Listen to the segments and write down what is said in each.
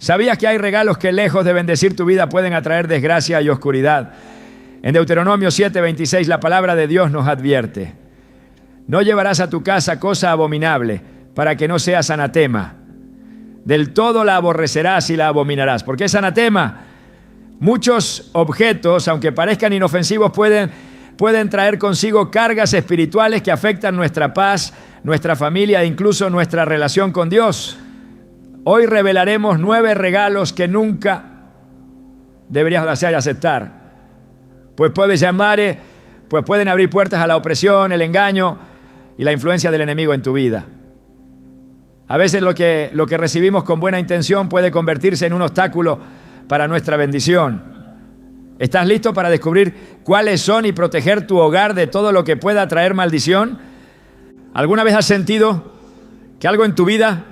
¿Sabías que hay regalos que lejos de bendecir tu vida pueden atraer desgracia y oscuridad? En Deuteronomio 7:26 la palabra de Dios nos advierte: no llevarás a tu casa cosa abominable, para que no seas anatema. Del todo la aborrecerás y la abominarás. ¿Por qué es anatema? Muchos objetos, aunque parezcan inofensivos, pueden traer consigo cargas espirituales que afectan nuestra paz, nuestra familia e incluso nuestra relación con Dios. Hoy revelaremos 9 regalos que nunca deberías hacer y aceptar. Pues pueden abrir puertas a la opresión, el engaño y la influencia del enemigo en tu vida. A veces lo que recibimos con buena intención puede convertirse en un obstáculo para nuestra bendición. ¿Estás listo para descubrir cuáles son y proteger tu hogar de todo lo que pueda traer maldición? ¿Alguna vez has sentido que algo en tu vida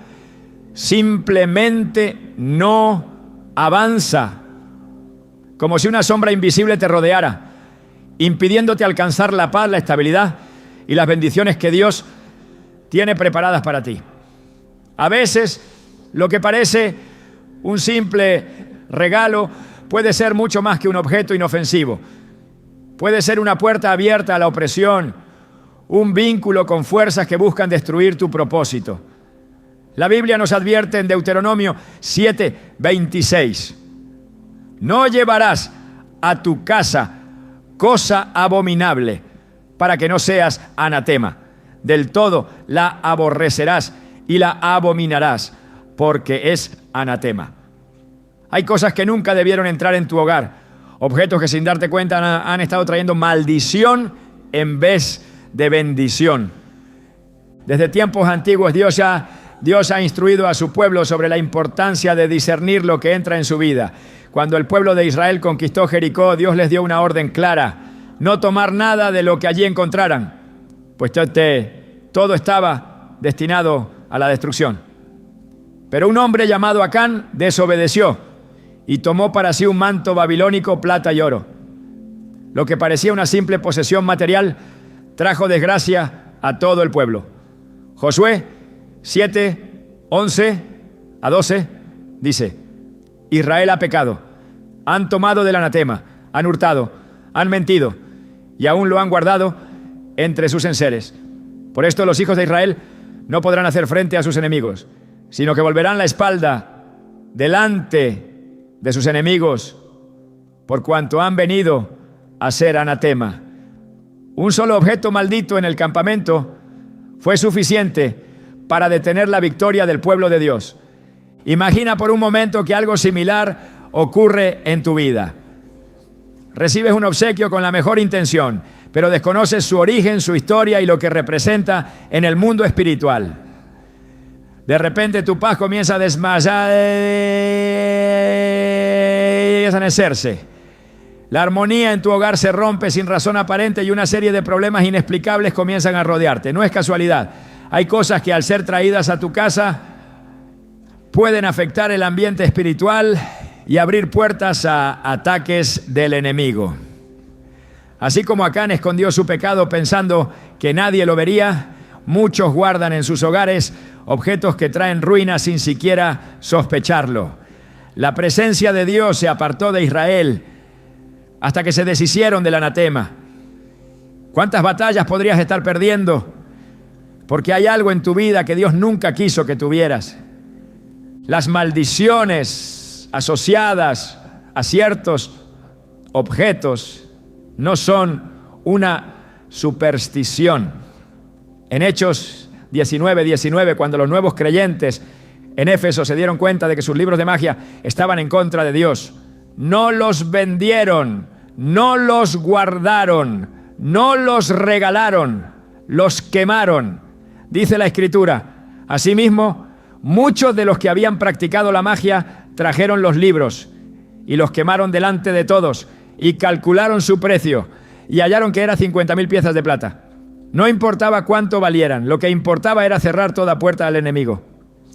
simplemente no avanza? Como si una sombra invisible te rodeara, impidiéndote alcanzar la paz, la estabilidad y las bendiciones que Dios tiene preparadas para ti. A veces, lo que parece un simple regalo puede ser mucho más que un objeto inofensivo. Puede ser una puerta abierta a la opresión, un vínculo con fuerzas que buscan destruir tu propósito. La Biblia nos advierte en Deuteronomio 7:26: no llevarás a tu casa cosa abominable, para que no seas anatema. Del todo la aborrecerás y la abominarás, porque es anatema. Hay cosas que nunca debieron entrar en tu hogar, objetos que sin darte cuenta han estado trayendo maldición en vez de bendición. Desde tiempos antiguos Dios ha instruido a su pueblo sobre la importancia de discernir lo que entra en su vida. Cuando el pueblo de Israel conquistó Jericó, Dios les dio una orden clara: no tomar nada de lo que allí encontraran, pues todo estaba destinado a la destrucción. Pero un hombre llamado Acán desobedeció y tomó para sí un manto babilónico, plata y oro. Lo que parecía una simple posesión material trajo desgracia a todo el pueblo. Josué 7:11-12 dice: Israel ha pecado, han tomado del anatema, han hurtado, han mentido y aún lo han guardado entre sus enseres. Por esto los hijos de Israel no podrán hacer frente a sus enemigos, sino que volverán la espalda delante de sus enemigos, por cuanto han venido a ser anatema. Un solo objeto maldito en el campamento fue suficiente para detener la victoria del pueblo de Dios. Imagina por un momento que algo similar ocurre en tu vida. Recibes un obsequio con la mejor intención, pero desconoces su origen, su historia y lo que representa en el mundo espiritual. De repente tu paz comienza a desvanecerse. La armonía en tu hogar se rompe sin razón aparente y una serie de problemas inexplicables comienzan a rodearte. No es casualidad. Hay cosas que al ser traídas a tu casa pueden afectar el ambiente espiritual y abrir puertas a ataques del enemigo. Así como Acán escondió su pecado pensando que nadie lo vería, muchos guardan en sus hogares objetos que traen ruina sin siquiera sospecharlo. La presencia de Dios se apartó de Israel hasta que se deshicieron del anatema. ¿Cuántas batallas podrías estar perdiendo? Porque hay algo en tu vida que Dios nunca quiso que tuvieras. Las maldiciones asociadas a ciertos objetos no son una superstición. En Hechos 19:19, cuando los nuevos creyentes en Éfeso se dieron cuenta de que sus libros de magia estaban en contra de Dios, no los vendieron, no los guardaron, no los regalaron, los quemaron. Dice la Escritura: asimismo, muchos de los que habían practicado la magia trajeron los libros y los quemaron delante de todos y calcularon su precio y hallaron que era 50,000 piezas de plata. No importaba cuánto valieran, lo que importaba era cerrar toda puerta al enemigo.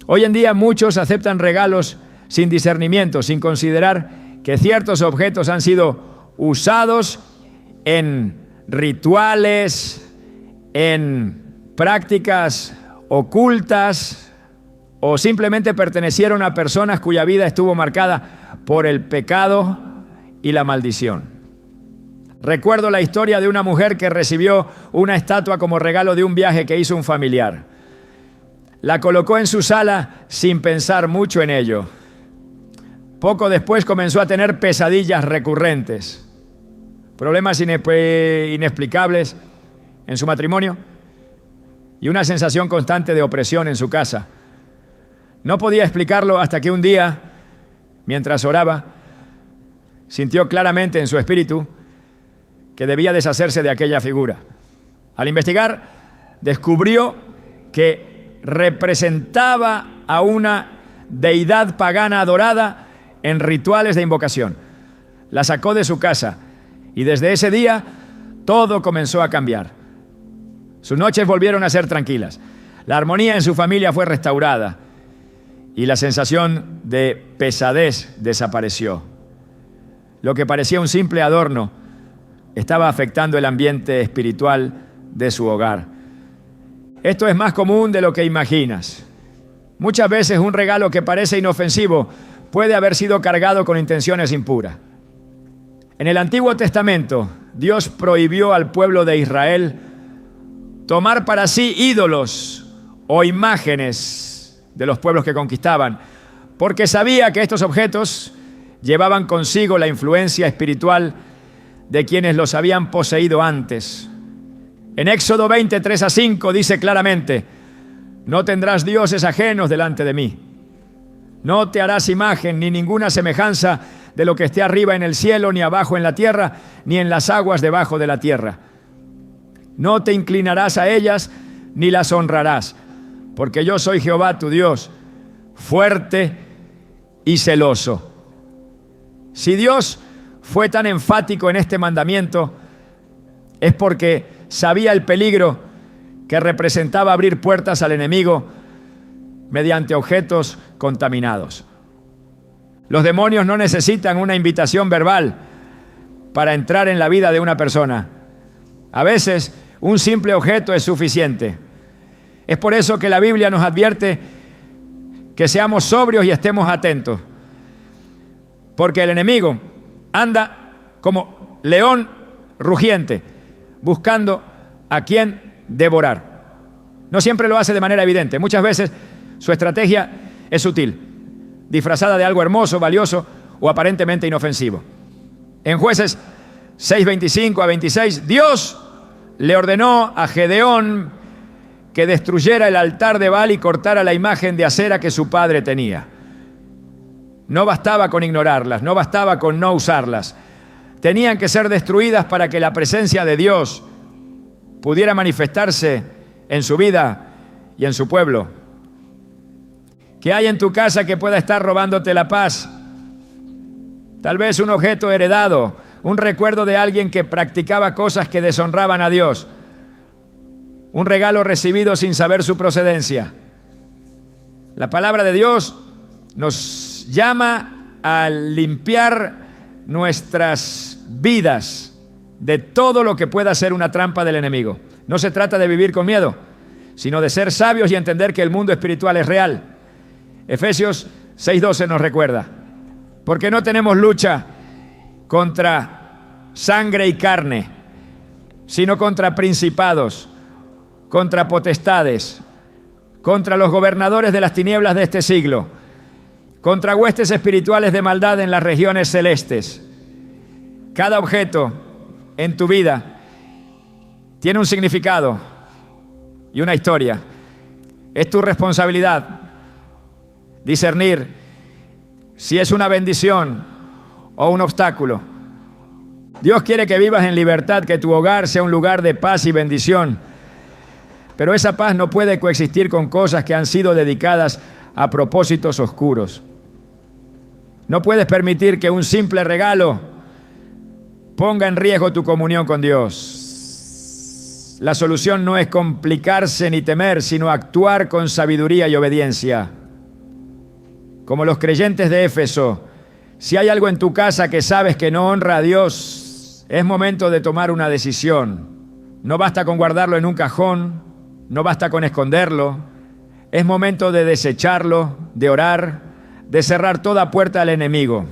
Hoy en día muchos aceptan regalos sin discernimiento, sin considerar que ciertos objetos han sido usados en rituales, en prácticas ocultas o simplemente pertenecieron a personas cuya vida estuvo marcada por el pecado y la maldición. Recuerdo la historia de una mujer que recibió una estatua como regalo de un viaje que hizo un familiar. La colocó en su sala sin pensar mucho en ello. Poco después comenzó a tener pesadillas recurrentes, problemas inexplicables en su matrimonio y una sensación constante de opresión en su casa. No podía explicarlo hasta que un día, mientras oraba, sintió claramente en su espíritu que debía deshacerse de aquella figura. Al investigar, descubrió que representaba a una deidad pagana adorada en rituales de invocación. La sacó de su casa y desde ese día todo comenzó a cambiar. Sus noches volvieron a ser tranquilas. La armonía en su familia fue restaurada y la sensación de pesadez desapareció. Lo que parecía un simple adorno estaba afectando el ambiente espiritual de su hogar. Esto es más común de lo que imaginas. Muchas veces un regalo que parece inofensivo puede haber sido cargado con intenciones impuras. En el Antiguo Testamento, Dios prohibió al pueblo de Israel tomar para sí ídolos o imágenes de los pueblos que conquistaban, porque sabía que estos objetos llevaban consigo la influencia espiritual de quienes los habían poseído antes. En Éxodo 20, 3-5 dice claramente: no tendrás dioses ajenos delante de mí. No te harás imagen ni ninguna semejanza de lo que esté arriba en el cielo, ni abajo en la tierra, ni en las aguas debajo de la tierra. No te inclinarás a ellas, ni las honrarás, porque yo soy Jehová tu Dios, fuerte y celoso. Si Dios fue tan enfático en este mandamiento, es porque sabía el peligro que representaba abrir puertas al enemigo mediante objetos contaminados. Los demonios no necesitan una invitación verbal para entrar en la vida de una persona. A veces, un simple objeto es suficiente. Es por eso que la Biblia nos advierte que seamos sobrios y estemos atentos, porque el enemigo anda como león rugiente, buscando a quien devorar. No siempre lo hace de manera evidente. Muchas veces su estrategia es sutil, disfrazada de algo hermoso, valioso o aparentemente inofensivo. En Jueces 6:25-26, Dios le ordenó a Gedeón que destruyera el altar de Baal y cortara la imagen de acera que su padre tenía. No bastaba con ignorarlas, no bastaba con no usarlas. Tenían que ser destruidas para que la presencia de Dios pudiera manifestarse en su vida y en su pueblo. ¿Qué hay en tu casa que pueda estar robándote la paz? Tal vez un objeto heredado, un recuerdo de alguien que practicaba cosas que deshonraban a Dios, un regalo recibido sin saber su procedencia. La palabra de Dios nos llama a limpiar nuestras vidas de todo lo que pueda ser una trampa del enemigo. No se trata de vivir con miedo, sino de ser sabios y entender que el mundo espiritual es real. Efesios 6:12 nos recuerda: porque no tenemos lucha contra sangre y carne, sino contra principados, contra potestades, contra los gobernadores de las tinieblas de este siglo, contra huestes espirituales de maldad en las regiones celestes. Cada objeto en tu vida tiene un significado y una historia. Es tu responsabilidad discernir si es una bendición o un obstáculo. Dios quiere que vivas en libertad, que tu hogar sea un lugar de paz y bendición. Pero esa paz no puede coexistir con cosas que han sido dedicadas a propósitos oscuros. No puedes permitir que un simple regalo ponga en riesgo tu comunión con Dios. La solución no es complicarse ni temer, sino actuar con sabiduría y obediencia. Como los creyentes de Éfeso, si hay algo en tu casa que sabes que no honra a Dios, es momento de tomar una decisión. No basta con guardarlo en un cajón, no basta con esconderlo, Es momento de desecharlo, de orar, de cerrar toda puerta al enemigo.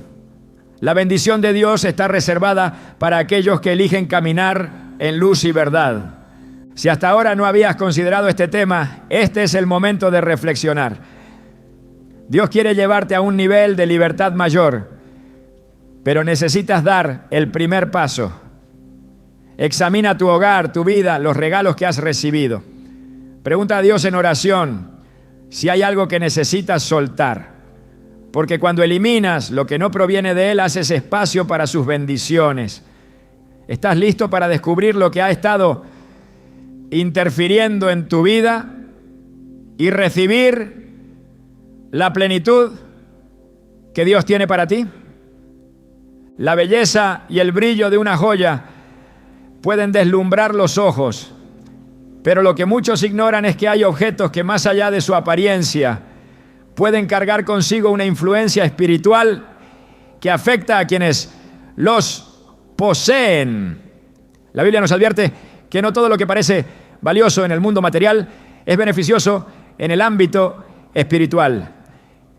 La bendición de Dios está reservada para aquellos que eligen caminar en luz y verdad. Si hasta ahora no habías considerado este tema, este es el momento de reflexionar. Dios quiere llevarte a un nivel de libertad mayor, pero necesitas dar el primer paso. Examina tu hogar, tu vida, los regalos que has recibido. Pregunta a Dios en oración si hay algo que necesitas soltar. Porque cuando eliminas lo que no proviene de Él, haces espacio para sus bendiciones. ¿Estás listo para descubrir lo que ha estado interfiriendo en tu vida y recibir la plenitud que Dios tiene para ti? La belleza y el brillo de una joya pueden deslumbrar los ojos, pero lo que muchos ignoran es que hay objetos que más allá de su apariencia pueden cargar consigo una influencia espiritual que afecta a quienes los poseen. La Biblia nos advierte que no todo lo que parece valioso en el mundo material es beneficioso en el ámbito espiritual.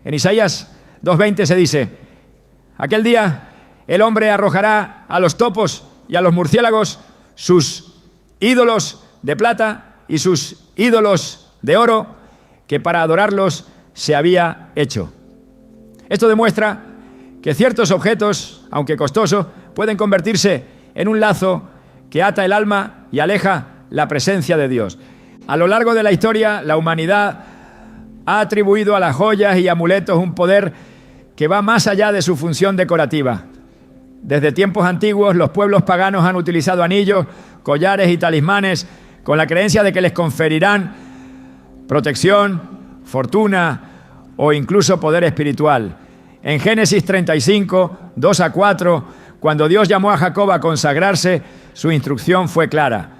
En Isaías 2:20 se dice: aquel día el hombre arrojará a los topos y a los murciélagos sus ídolos de plata y sus ídolos de oro que para adorarlos se había hecho. Esto demuestra que ciertos objetos, aunque costosos, pueden convertirse en un lazo que ata el alma y aleja la presencia de Dios. A lo largo de la historia, la humanidad ha atribuido a las joyas y amuletos un poder que va más allá de su función decorativa. Desde tiempos antiguos, los pueblos paganos han utilizado anillos, collares y talismanes con la creencia de que les conferirán protección, fortuna o incluso poder espiritual. En Génesis 35, 2-4, cuando Dios llamó a Jacob a consagrarse, su instrucción fue clara: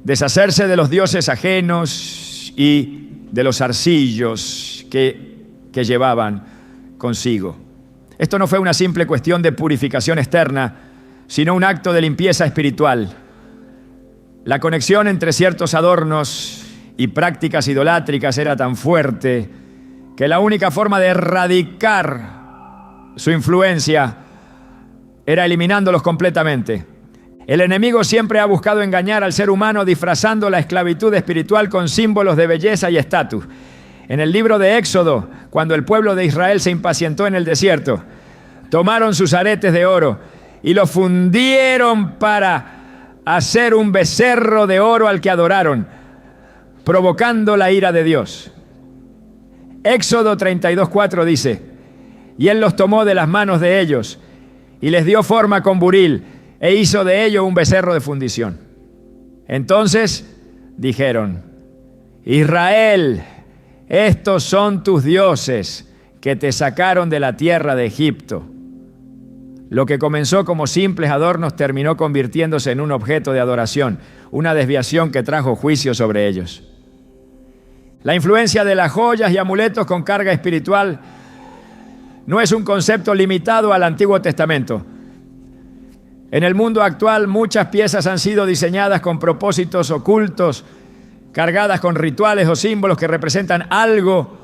deshacerse de los dioses ajenos y de los arcillos que llevaban consigo. Esto no fue una simple cuestión de purificación externa, sino un acto de limpieza espiritual. La conexión entre ciertos adornos y prácticas idolátricas era tan fuerte que la única forma de erradicar su influencia era eliminándolos completamente. El enemigo siempre ha buscado engañar al ser humano disfrazando la esclavitud espiritual con símbolos de belleza y estatus. En el libro de Éxodo, cuando el pueblo de Israel se impacientó en el desierto, tomaron sus aretes de oro y los fundieron para hacer un becerro de oro al que adoraron, provocando la ira de Dios. Éxodo 32:4 dice: y él los tomó de las manos de ellos y les dio forma con buril e hizo de ello un becerro de fundición. Entonces dijeron: Israel, estos son tus dioses que te sacaron de la tierra de Egipto. Lo que comenzó como simples adornos terminó convirtiéndose en un objeto de adoración, una desviación que trajo juicio sobre ellos. La influencia de las joyas y amuletos con carga espiritual no es un concepto limitado al Antiguo Testamento. En el mundo actual, muchas piezas han sido diseñadas con propósitos ocultos, cargadas con rituales o símbolos que representan algo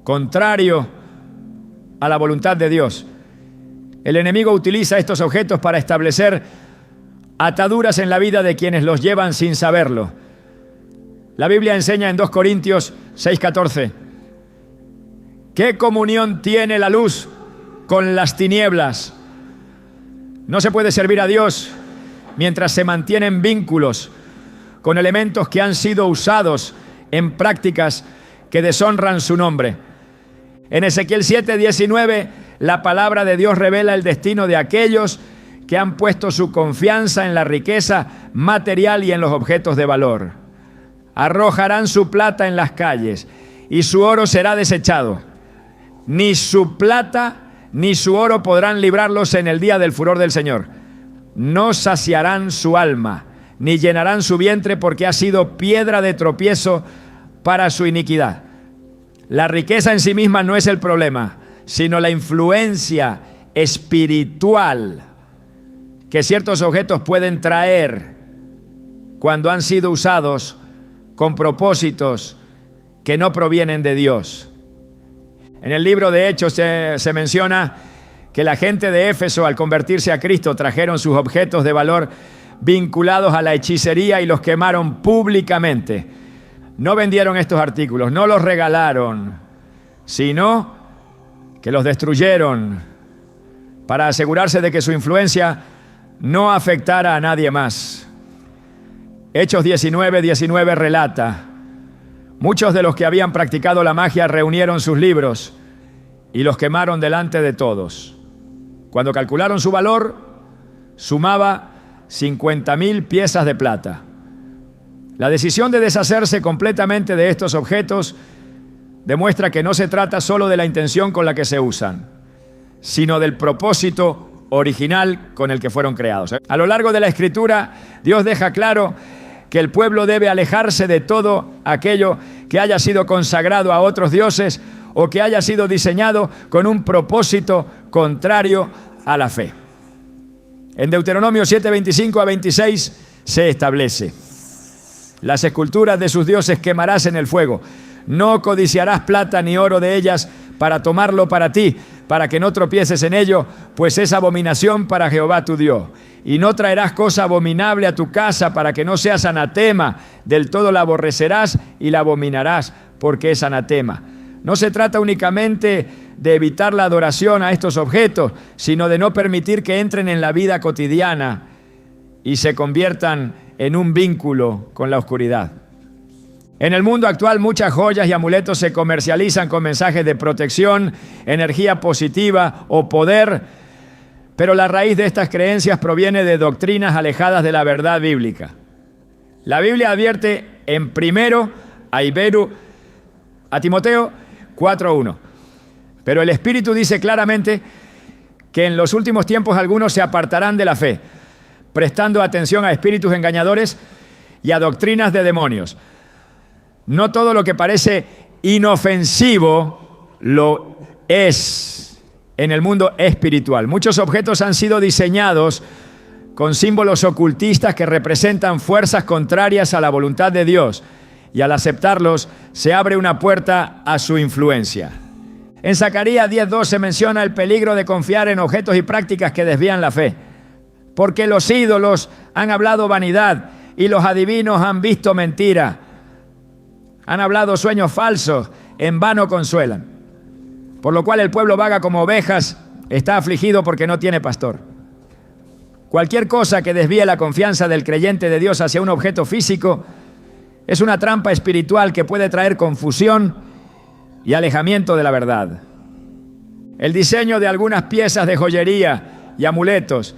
contrario a la voluntad de Dios. El enemigo utiliza estos objetos para establecer ataduras en la vida de quienes los llevan sin saberlo. La Biblia enseña en 2 Corintios 6:14: ¿qué comunión tiene la luz con las tinieblas? No se puede servir a Dios mientras se mantienen vínculos con elementos que han sido usados en prácticas que deshonran su nombre. En Ezequiel 7:19, la palabra de Dios revela el destino de aquellos que han puesto su confianza en la riqueza material y en los objetos de valor. Arrojarán su plata en las calles y su oro será desechado. Ni su plata ni su oro podrán librarlos en el día del furor del Señor. No saciarán su alma, ni llenarán su vientre, porque ha sido piedra de tropiezo para su iniquidad. La riqueza en sí misma no es el problema, sino la influencia espiritual que ciertos objetos pueden traer cuando han sido usados con propósitos que no provienen de Dios. En el libro de Hechos se menciona que la gente de Éfeso, al convertirse a Cristo, trajeron sus objetos de valor vinculados a la hechicería y los quemaron públicamente. No vendieron estos artículos, no los regalaron, sino que los destruyeron para asegurarse de que su influencia no afectara a nadie más. Hechos 19:19 relata: muchos de los que habían practicado la magia reunieron sus libros y los quemaron delante de todos. Cuando calcularon su valor, sumaba 50,000 piezas de plata. La decisión de deshacerse completamente de estos objetos demuestra que no se trata solo de la intención con la que se usan, sino del propósito original con el que fueron creados. A lo largo de la Escritura, Dios deja claro que el pueblo debe alejarse de todo aquello que haya sido consagrado a otros dioses o que haya sido diseñado con un propósito contrario a la fe. En Deuteronomio 7:25-26 se establece: las esculturas de sus dioses quemarás en el fuego. No codiciarás plata ni oro de ellas para tomarlo para ti, para que no tropieces en ello, pues es abominación para Jehová tu Dios. Y no traerás cosa abominable a tu casa, para que no seas anatema. Del todo la aborrecerás y la abominarás, porque es anatema. No se trata únicamente de evitar la adoración a estos objetos, sino de no permitir que entren en la vida cotidiana y se conviertan en un vínculo con la oscuridad. En el mundo actual, muchas joyas y amuletos se comercializan con mensajes de protección, energía positiva o poder, pero la raíz de estas creencias proviene de doctrinas alejadas de la verdad bíblica. La Biblia advierte en primero a Timoteo 4:1. Pero el Espíritu dice claramente que en los últimos tiempos algunos se apartarán de la fe, prestando atención a espíritus engañadores y a doctrinas de demonios. No todo lo que parece inofensivo lo es en el mundo espiritual. Muchos objetos han sido diseñados con símbolos ocultistas que representan fuerzas contrarias a la voluntad de Dios, y al aceptarlos se abre una puerta a su influencia. En Zacarías 10:2 se menciona el peligro de confiar en objetos y prácticas que desvían la fe, porque los ídolos han hablado vanidad y los adivinos han visto mentira. Han hablado sueños falsos, en vano consuelan. Por lo cual el pueblo vaga como ovejas, está afligido porque no tiene pastor. Cualquier cosa que desvíe la confianza del creyente de Dios hacia un objeto físico es una trampa espiritual que puede traer confusión y alejamiento de la verdad. El diseño de algunas piezas de joyería y amuletos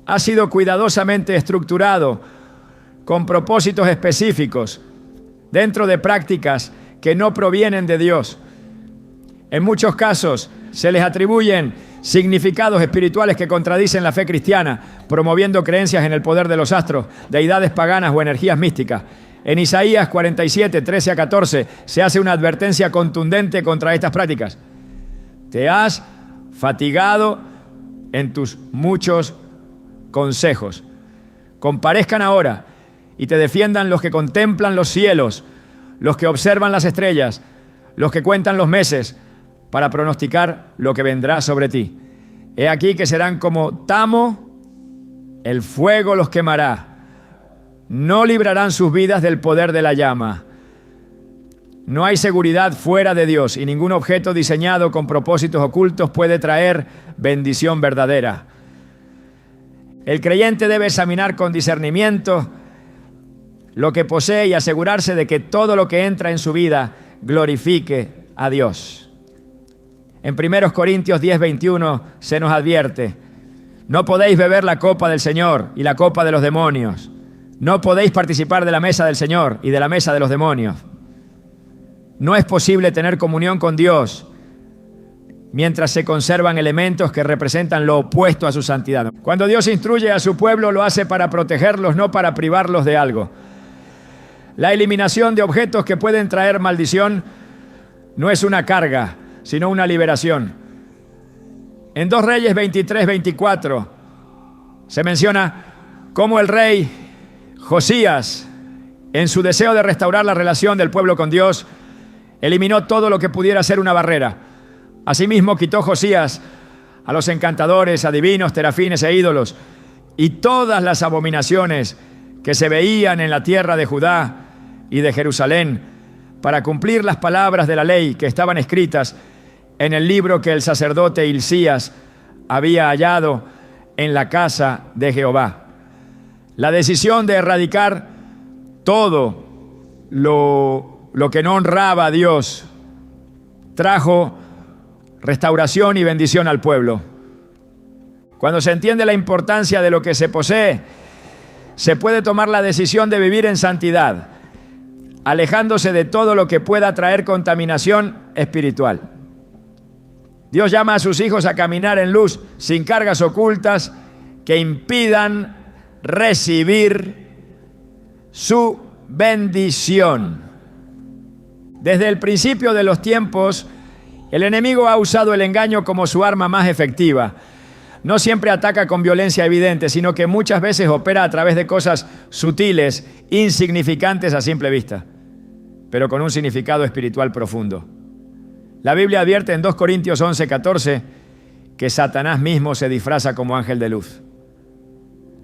ha sido cuidadosamente estructurado con propósitos específicos dentro de prácticas que no provienen de Dios. En muchos casos se les atribuyen significados espirituales que contradicen la fe cristiana, promoviendo creencias en el poder de los astros, deidades paganas o energías místicas. En Isaías 47:13-14 se hace una advertencia contundente contra estas prácticas. Te has fatigado en tus muchos consejos. Comparezcan ahora y te defiendan los que contemplan los cielos, los que observan las estrellas, los que cuentan los meses, para pronosticar lo que vendrá sobre ti. He aquí que serán como tamo, el fuego los quemará. No librarán sus vidas del poder de la llama. No hay seguridad fuera de Dios, y ningún objeto diseñado con propósitos ocultos puede traer bendición verdadera. El creyente debe examinar con discernimiento lo que posee y asegurarse de que todo lo que entra en su vida glorifique a Dios. En 1 Corintios 10:21 se nos advierte: no podéis beber la copa del Señor y la copa de los demonios. No podéis participar de la mesa del Señor y de la mesa de los demonios. No es posible tener comunión con Dios mientras se conservan elementos que representan lo opuesto a su santidad. Cuando Dios instruye a su pueblo, lo hace para protegerlos, no para privarlos de algo. La eliminación de objetos que pueden traer maldición no es una carga, sino una liberación. En 2 Reyes 23-24 se menciona cómo el rey Josías En su deseo de restaurar la relación del pueblo con Dios, eliminó todo lo que pudiera ser una barrera. Asimismo, quitó Josías a los encantadores, adivinos, terafines e ídolos, y todas las abominaciones que se veían en la tierra de Judá y de Jerusalén, para cumplir las palabras de la ley que estaban escritas en el libro que el sacerdote Hilcías había hallado en la casa de Jehová. La decisión de erradicar todo lo que no honraba a Dios trajo restauración y bendición al pueblo. Cuando se entiende la importancia de lo que se posee, se puede tomar la decisión de vivir en santidad, alejándose de todo lo que pueda traer contaminación espiritual. Dios llama a sus hijos a caminar en luz, sin cargas ocultas que impidan recibir su bendición. Desde el principio de los tiempos, el enemigo ha usado el engaño como su arma más efectiva. No siempre ataca con violencia evidente, sino que muchas veces opera a través de cosas sutiles, insignificantes a simple vista, pero con un significado espiritual profundo. La Biblia advierte en 2 Corintios 11:14 que Satanás mismo se disfraza como ángel de luz,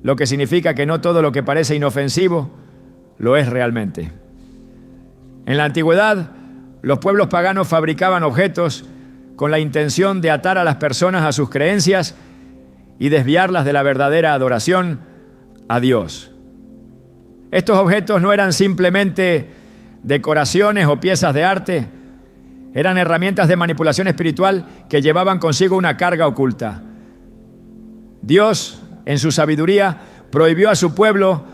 lo que significa que no todo lo que parece inofensivo lo es realmente. En la antigüedad, los pueblos paganos fabricaban objetos con la intención de atar a las personas a sus creencias y desviarlas de la verdadera adoración a Dios. Estos objetos no eran simplemente decoraciones o piezas de arte, eran herramientas de manipulación espiritual que llevaban consigo una carga oculta. Dios, en su sabiduría, prohibió a su pueblo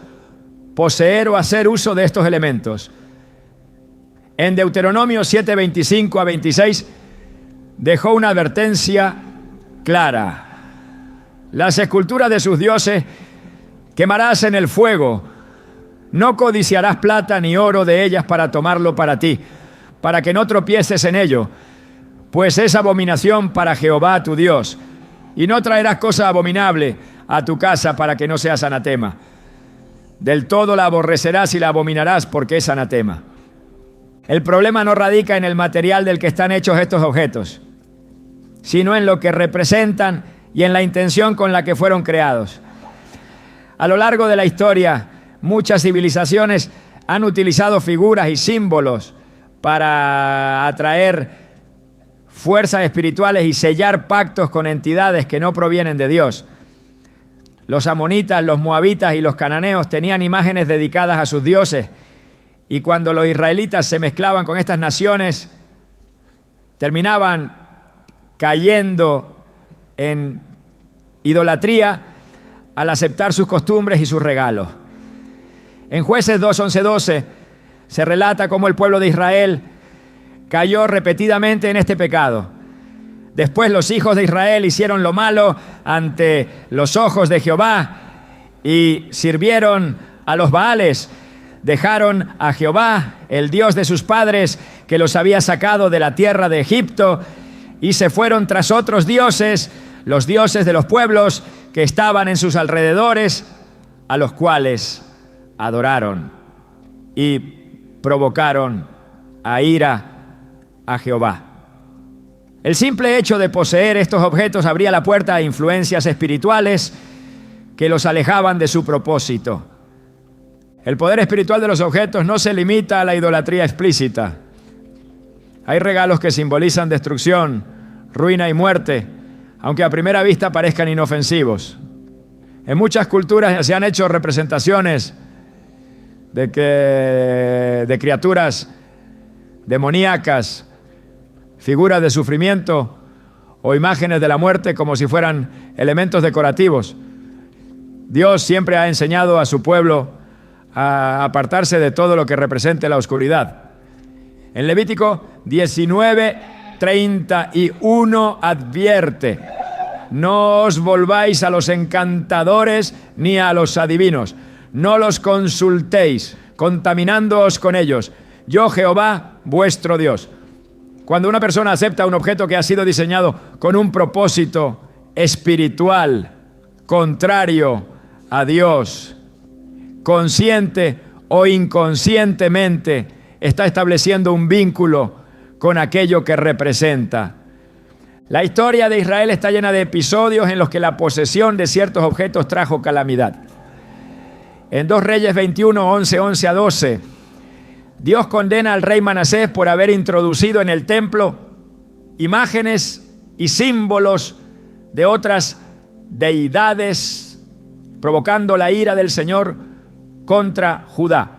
poseer o hacer uso de estos elementos. En Deuteronomio 7:25-26 dejó una advertencia clara. Las esculturas de sus dioses quemarás en el fuego. No codiciarás plata ni oro de ellas para tomarlo para ti, para que no tropieces en ello, pues es abominación para Jehová tu Dios. Y no traerás cosa abominable a tu casa para que no seas anatema. Del todo la aborrecerás y la abominarás porque es anatema. El problema no radica en el material del que están hechos estos objetos, sino en lo que representan y en la intención con la que fueron creados. A lo largo de la historia, muchas civilizaciones han utilizado figuras y símbolos para atraer fuerzas espirituales y sellar pactos con entidades que no provienen de Dios. Los amonitas, los moabitas y los cananeos tenían imágenes dedicadas a sus dioses, y cuando los israelitas se mezclaban con estas naciones, terminaban cayendo en idolatría al aceptar sus costumbres y sus regalos. En Jueces 2:11-12 se relata cómo el pueblo de Israel cayó repetidamente en este pecado. Después los hijos de Israel hicieron lo malo ante los ojos de Jehová y sirvieron a los Baales. Dejaron a Jehová, el Dios de sus padres, que los había sacado de la tierra de Egipto, y se fueron tras otros dioses, los dioses de los pueblos que estaban en sus alrededores, a los cuales adoraron y provocaron a ira a Jehová. El simple hecho de poseer estos objetos abría la puerta a influencias espirituales que los alejaban de su propósito. El poder espiritual de los objetos no se limita a la idolatría explícita. Hay regalos que simbolizan destrucción, ruina y muerte, aunque a primera vista parezcan inofensivos. En muchas culturas se han hecho representaciones de criaturas demoníacas, figuras de sufrimiento o imágenes de la muerte como si fueran elementos decorativos. Dios siempre ha enseñado a su pueblo a apartarse de todo lo que represente la oscuridad. En Levítico 19:31 advierte: no os volváis a los encantadores ni a los adivinos, no los consultéis, contaminándoos con ellos. Yo, Jehová, vuestro Dios. Cuando una persona acepta un objeto que ha sido diseñado con un propósito espiritual contrario a Dios, consciente o inconscientemente está estableciendo un vínculo con aquello que representa. La historia de Israel está llena de episodios en los que la posesión de ciertos objetos trajo calamidad. En 2 Reyes 21, 11 a 12, Dios condena al rey Manasés por haber introducido en el templo imágenes y símbolos de otras deidades, provocando la ira del Señor contra Judá.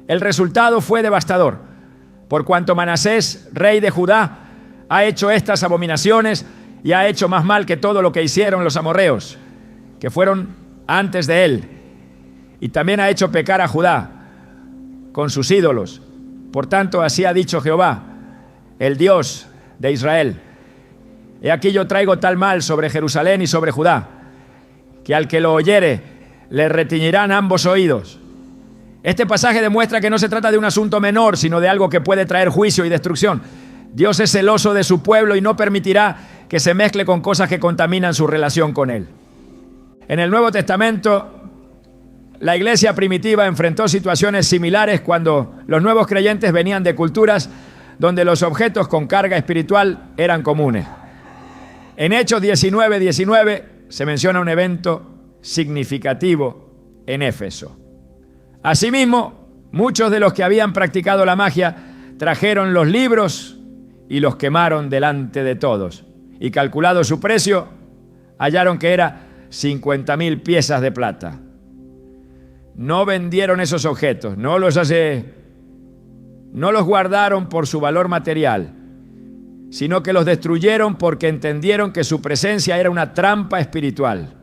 El resultado fue devastador, por cuanto Manasés, rey de Judá, ha hecho estas abominaciones y ha hecho más mal que todo lo que hicieron los amorreos, que fueron antes de él. Y también ha hecho pecar a Judá con sus ídolos. Por tanto, así ha dicho Jehová, el Dios de Israel: he aquí yo traigo tal mal sobre Jerusalén y sobre Judá, que al que lo oyere le retiñirán ambos oídos. Este pasaje demuestra que no se trata de un asunto menor, sino de algo que puede traer juicio y destrucción. Dios es celoso de su pueblo y no permitirá que se mezcle con cosas que contaminan su relación con él. En el Nuevo Testamento, la iglesia primitiva enfrentó situaciones similares cuando los nuevos creyentes venían de culturas donde los objetos con carga espiritual eran comunes. En Hechos 19:19 se menciona un evento significativo en Éfeso. Asimismo, muchos de los que habían practicado la magia trajeron los libros y los quemaron delante de todos. Y calculado su precio, hallaron que era 50,000 piezas de plata. No vendieron esos objetos, no los guardaron por su valor material, sino que los destruyeron porque entendieron que su presencia era una trampa espiritual.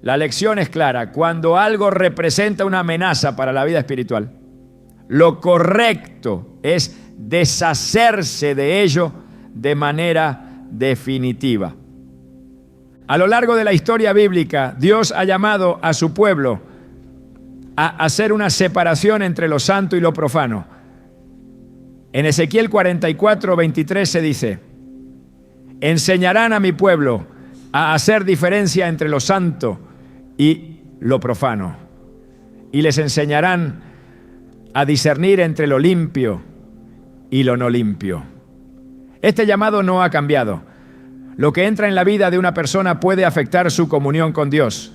La lección es clara: cuando algo representa una amenaza para la vida espiritual, lo correcto es deshacerse de ello de manera definitiva. A lo largo de la historia bíblica, Dios ha llamado a su pueblo a hacer una separación entre lo santo y lo profano. En Ezequiel 44:23 se dice: enseñarán a mi pueblo a hacer diferencia entre lo santo y lo profano, y les enseñarán a discernir entre lo limpio y lo no limpio. Este llamado no ha cambiado. Lo que entra en la vida de una persona puede afectar su comunión con Dios.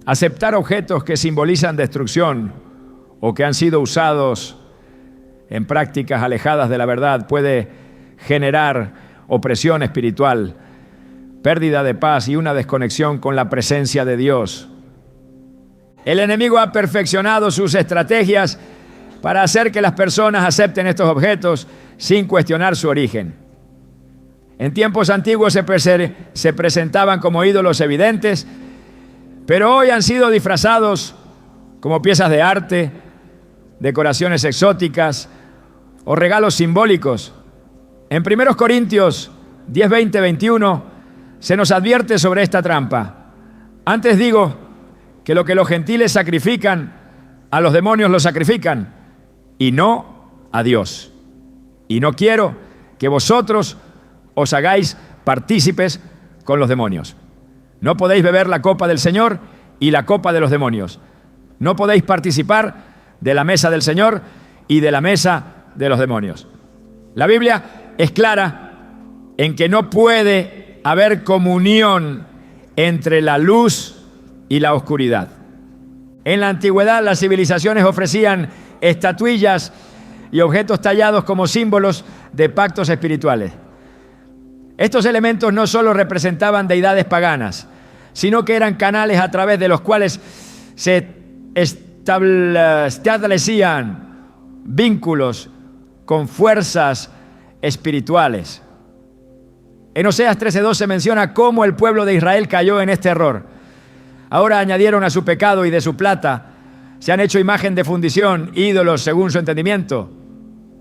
Aceptar objetos que simbolizan destrucción o que han sido usados en prácticas alejadas de la verdad puede generar opresión espiritual, pérdida de paz y una desconexión con la presencia de Dios. El enemigo ha perfeccionado sus estrategias para hacer que las personas acepten estos objetos sin cuestionar su origen. En tiempos antiguos se presentaban como ídolos evidentes, pero hoy han sido disfrazados como piezas de arte, decoraciones exóticas o regalos simbólicos. En 1 Corintios 10, 20, 21 se nos advierte sobre esta trampa. Antes digo que lo que los gentiles sacrifican, a los demonios lo sacrifican, y no a Dios. Y no quiero que vosotros os hagáis partícipes con los demonios. No podéis beber la copa del Señor y la copa de los demonios. No podéis participar de la mesa del Señor y de la mesa de los demonios. La Biblia es clara en que no puede haber comunión entre la luz y la oscuridad. En la antigüedad, las civilizaciones ofrecían estatuillas y objetos tallados como símbolos de pactos espirituales. Estos elementos no solo representaban deidades paganas, sino que eran canales a través de los cuales se establecían vínculos con fuerzas espirituales. En Oseas 13:2 se menciona cómo el pueblo de Israel cayó en este error. Ahora añadieron a su pecado y de su plata se han hecho imagen de fundición, ídolos según su entendimiento.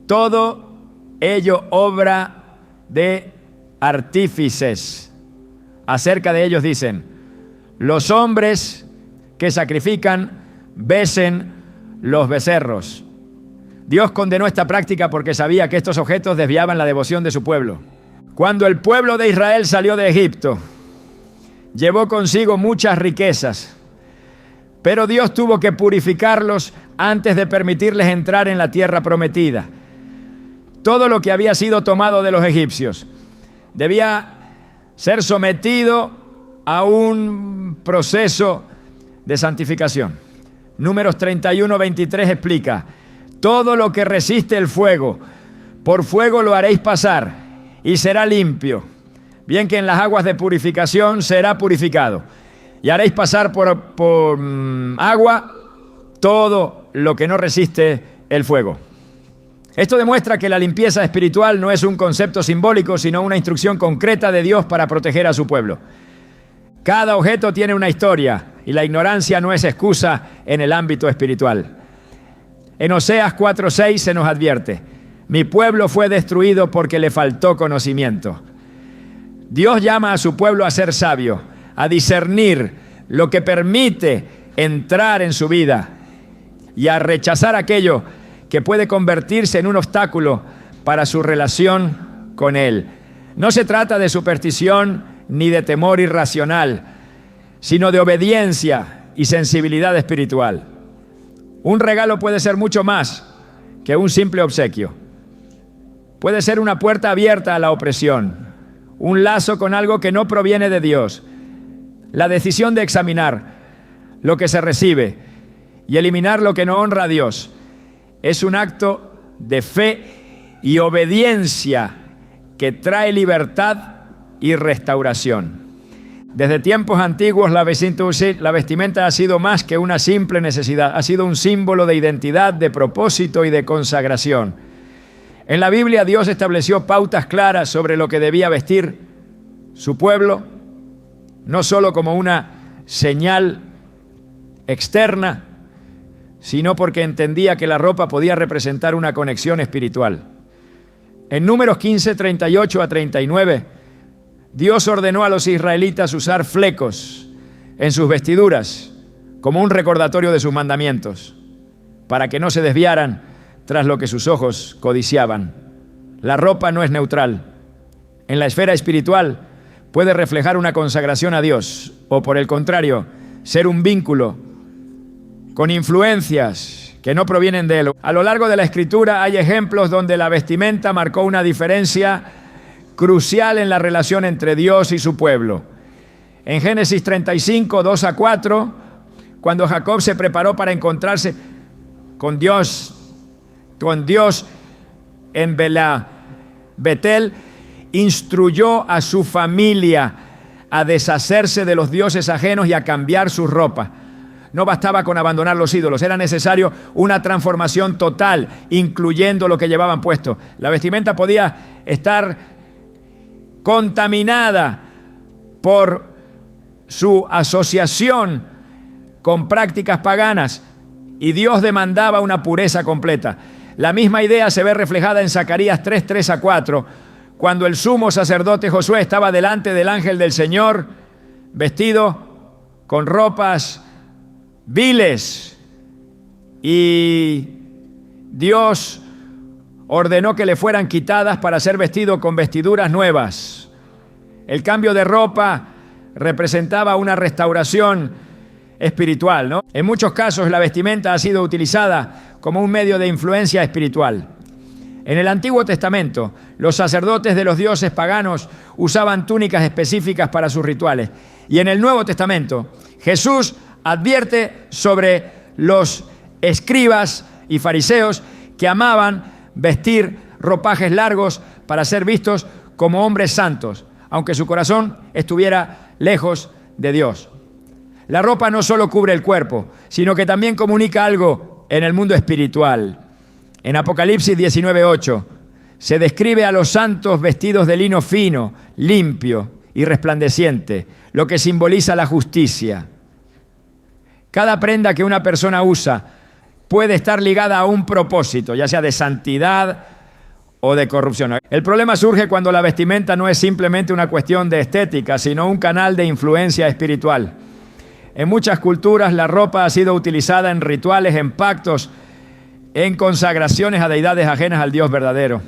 Todo ello obra de artífices. Acerca de ellos dicen: los hombres que sacrifican besen los becerros. Dios condenó esta práctica porque sabía que estos objetos desviaban la devoción de su pueblo. Cuando el pueblo de Israel salió de Egipto, llevó consigo muchas riquezas, pero Dios tuvo que purificarlos antes de permitirles entrar en la tierra prometida. Todo lo que había sido tomado de los egipcios debía ser sometido a un proceso de santificación. Números 31:23 explica: todo lo que resiste el fuego, por fuego lo haréis pasar y será limpio. Bien que en las aguas de purificación será purificado. Y haréis pasar por agua todo lo que no resiste el fuego. Esto demuestra que la limpieza espiritual no es un concepto simbólico, sino una instrucción concreta de Dios para proteger a su pueblo. Cada objeto tiene una historia y la ignorancia no es excusa en el ámbito espiritual. En Oseas 4:6 se nos advierte: mi pueblo fue destruido porque le faltó conocimiento. Dios llama a su pueblo a ser sabio, a discernir lo que permite entrar en su vida y a rechazar aquello que puede convertirse en un obstáculo para su relación con Él. No se trata de superstición ni de temor irracional, sino de obediencia y sensibilidad espiritual. Un regalo puede ser mucho más que un simple obsequio. Puede ser una puerta abierta a la opresión, un lazo con algo que no proviene de Dios. La decisión de examinar lo que se recibe y eliminar lo que no honra a Dios es un acto de fe y obediencia que trae libertad y restauración. Desde tiempos antiguos la vestimenta ha sido más que una simple necesidad, ha sido un símbolo de identidad, de propósito y de consagración. En la Biblia Dios estableció pautas claras sobre lo que debía vestir su pueblo, no solo como una señal externa, sino porque entendía que la ropa podía representar una conexión espiritual. En Números 15, 38 a 39, Dios ordenó a los israelitas usar flecos en sus vestiduras como un recordatorio de sus mandamientos, para que no se desviaran tras lo que sus ojos codiciaban. La ropa no es neutral. En la esfera espiritual puede reflejar una consagración a Dios, o por el contrario, ser un vínculo con influencias que no provienen de Él. A lo largo de la Escritura hay ejemplos donde la vestimenta marcó una diferencia crucial en la relación entre Dios y su pueblo. En Génesis 35, 2 a 4, cuando Jacob se preparó para encontrarse con Dios en Betel, instruyó a su familia a deshacerse de los dioses ajenos y a cambiar su ropa. No bastaba con abandonar los ídolos, era necesario una transformación total, incluyendo lo que llevaban puesto. La vestimenta podía estar contaminada por su asociación con prácticas paganas y Dios demandaba una pureza completa. La misma idea se ve reflejada en Zacarías 3, 3 a 4, cuando el sumo sacerdote Josué estaba delante del ángel del Señor, vestido con ropas viles, y Dios ordenó que le fueran quitadas para ser vestido con vestiduras nuevas. El cambio de ropa representaba una restauración espiritual, ¿no? En muchos casos la vestimenta ha sido utilizada como un medio de influencia espiritual. En el Antiguo Testamento, los sacerdotes de los dioses paganos usaban túnicas específicas para sus rituales. Y en el Nuevo Testamento, Jesús advierte sobre los escribas y fariseos que amaban vestir ropajes largos para ser vistos como hombres santos, aunque su corazón estuviera lejos de Dios. La ropa no solo cubre el cuerpo, sino que también comunica algo en el mundo espiritual. En Apocalipsis 19:8 se describe a los santos vestidos de lino fino, limpio y resplandeciente, lo que simboliza la justicia. Cada prenda que una persona usa puede estar ligada a un propósito, ya sea de santidad o de corrupción. El problema surge cuando la vestimenta no es simplemente una cuestión de estética, sino un canal de influencia espiritual. En muchas culturas la ropa ha sido utilizada en rituales, en pactos, en consagraciones a deidades ajenas al Dios verdadero.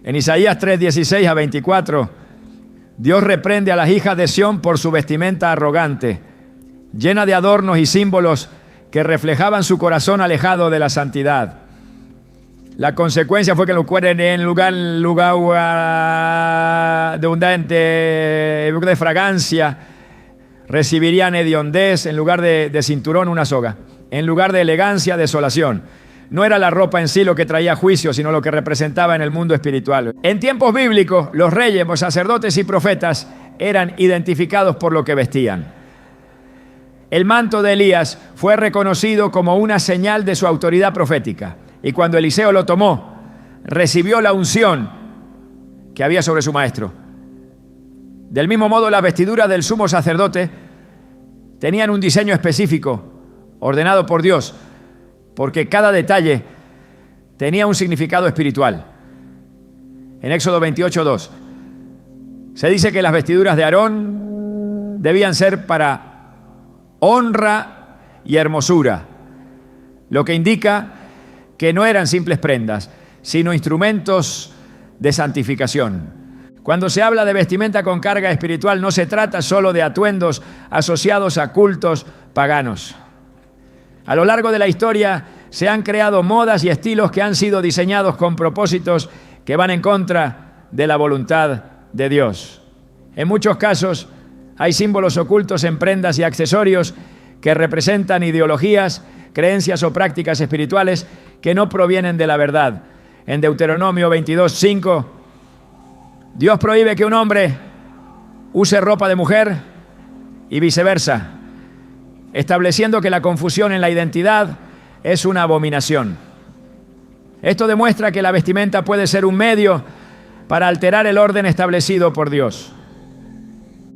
En Isaías 3:16 a 24, Dios reprende a las hijas de Sión por su vestimenta arrogante, llena de adornos y símbolos que reflejaban su corazón alejado de la santidad. La consecuencia fue que en lugar de fragancia, recibirían hediondez, en lugar de cinturón una soga, en lugar de elegancia, desolación. No era la ropa en sí lo que traía juicio, sino lo que representaba en el mundo espiritual. En tiempos bíblicos, los reyes, los sacerdotes y profetas eran identificados por lo que vestían. El manto de Elías fue reconocido como una señal de su autoridad profética. Y cuando Eliseo lo tomó, recibió la unción que había sobre su maestro. Del mismo modo, las vestiduras del sumo sacerdote tenían un diseño específico, ordenado por Dios, porque cada detalle tenía un significado espiritual. En Éxodo 28:2 se dice que las vestiduras de Aarón debían ser para honra y hermosura, lo que indica que no eran simples prendas, sino instrumentos de santificación. Cuando se habla de vestimenta con carga espiritual, no se trata solo de atuendos asociados a cultos paganos. A lo largo de la historia se han creado modas y estilos que han sido diseñados con propósitos que van en contra de la voluntad de Dios. En muchos casos hay símbolos ocultos en prendas y accesorios que representan ideologías, creencias o prácticas espirituales que no provienen de la verdad. En Deuteronomio 22:5, Dios prohíbe que un hombre use ropa de mujer y viceversa, estableciendo que la confusión en la identidad es una abominación. Esto demuestra que la vestimenta puede ser un medio para alterar el orden establecido por Dios.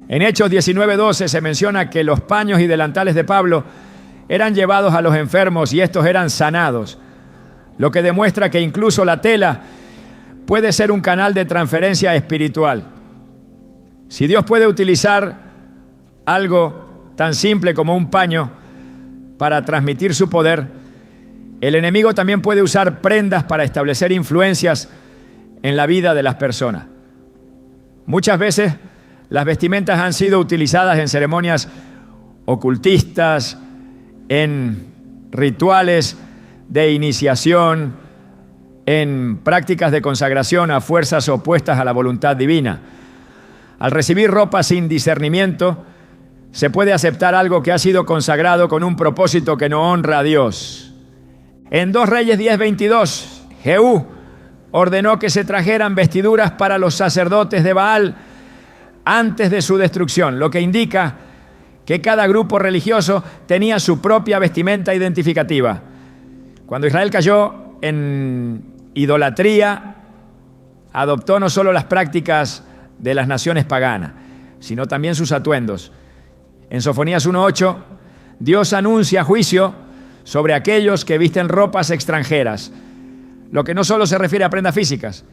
En Hechos 19:12 se menciona que los paños y delantales de Pablo eran llevados a los enfermos y estos eran sanados, lo que demuestra que incluso la tela puede ser un canal de transferencia espiritual. Si Dios puede utilizar algo tan simple como un paño para transmitir su poder, el enemigo también puede usar prendas para establecer influencias en la vida de las personas. Muchas veces las vestimentas han sido utilizadas en ceremonias ocultistas, en rituales de iniciación, en prácticas de consagración a fuerzas opuestas a la voluntad divina. Al recibir ropa sin discernimiento, se puede aceptar algo que ha sido consagrado con un propósito que no honra a Dios. En 2 Reyes 10:22, Jehú ordenó que se trajeran vestiduras para los sacerdotes de Baal antes de su destrucción, lo que indica que cada grupo religioso tenía su propia vestimenta identificativa. Cuando Israel cayó en idolatría, adoptó no solo las prácticas de las naciones paganas, sino también sus atuendos. En Sofonías 1:8, Dios anuncia juicio sobre aquellos que visten ropas extranjeras, lo que no solo se refiere a prendas físicas,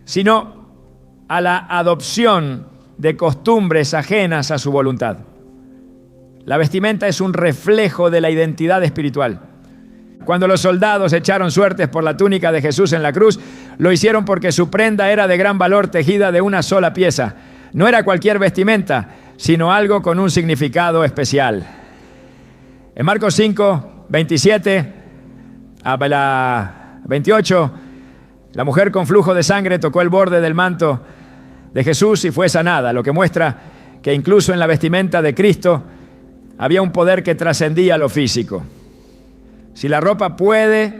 sino a la adopción de costumbres ajenas a su voluntad. La vestimenta es un reflejo de la identidad espiritual. Cuando los soldados echaron suertes por la túnica de Jesús en la cruz, lo hicieron porque su prenda era de gran valor, tejida de una sola pieza. No era cualquier vestimenta, sino algo con un significado especial. En Marcos 5:27 a 28, la mujer con flujo de sangre tocó el borde del manto de Jesús y fue sanada, lo que muestra que incluso en la vestimenta de Cristo había un poder que trascendía lo físico. Si la ropa puede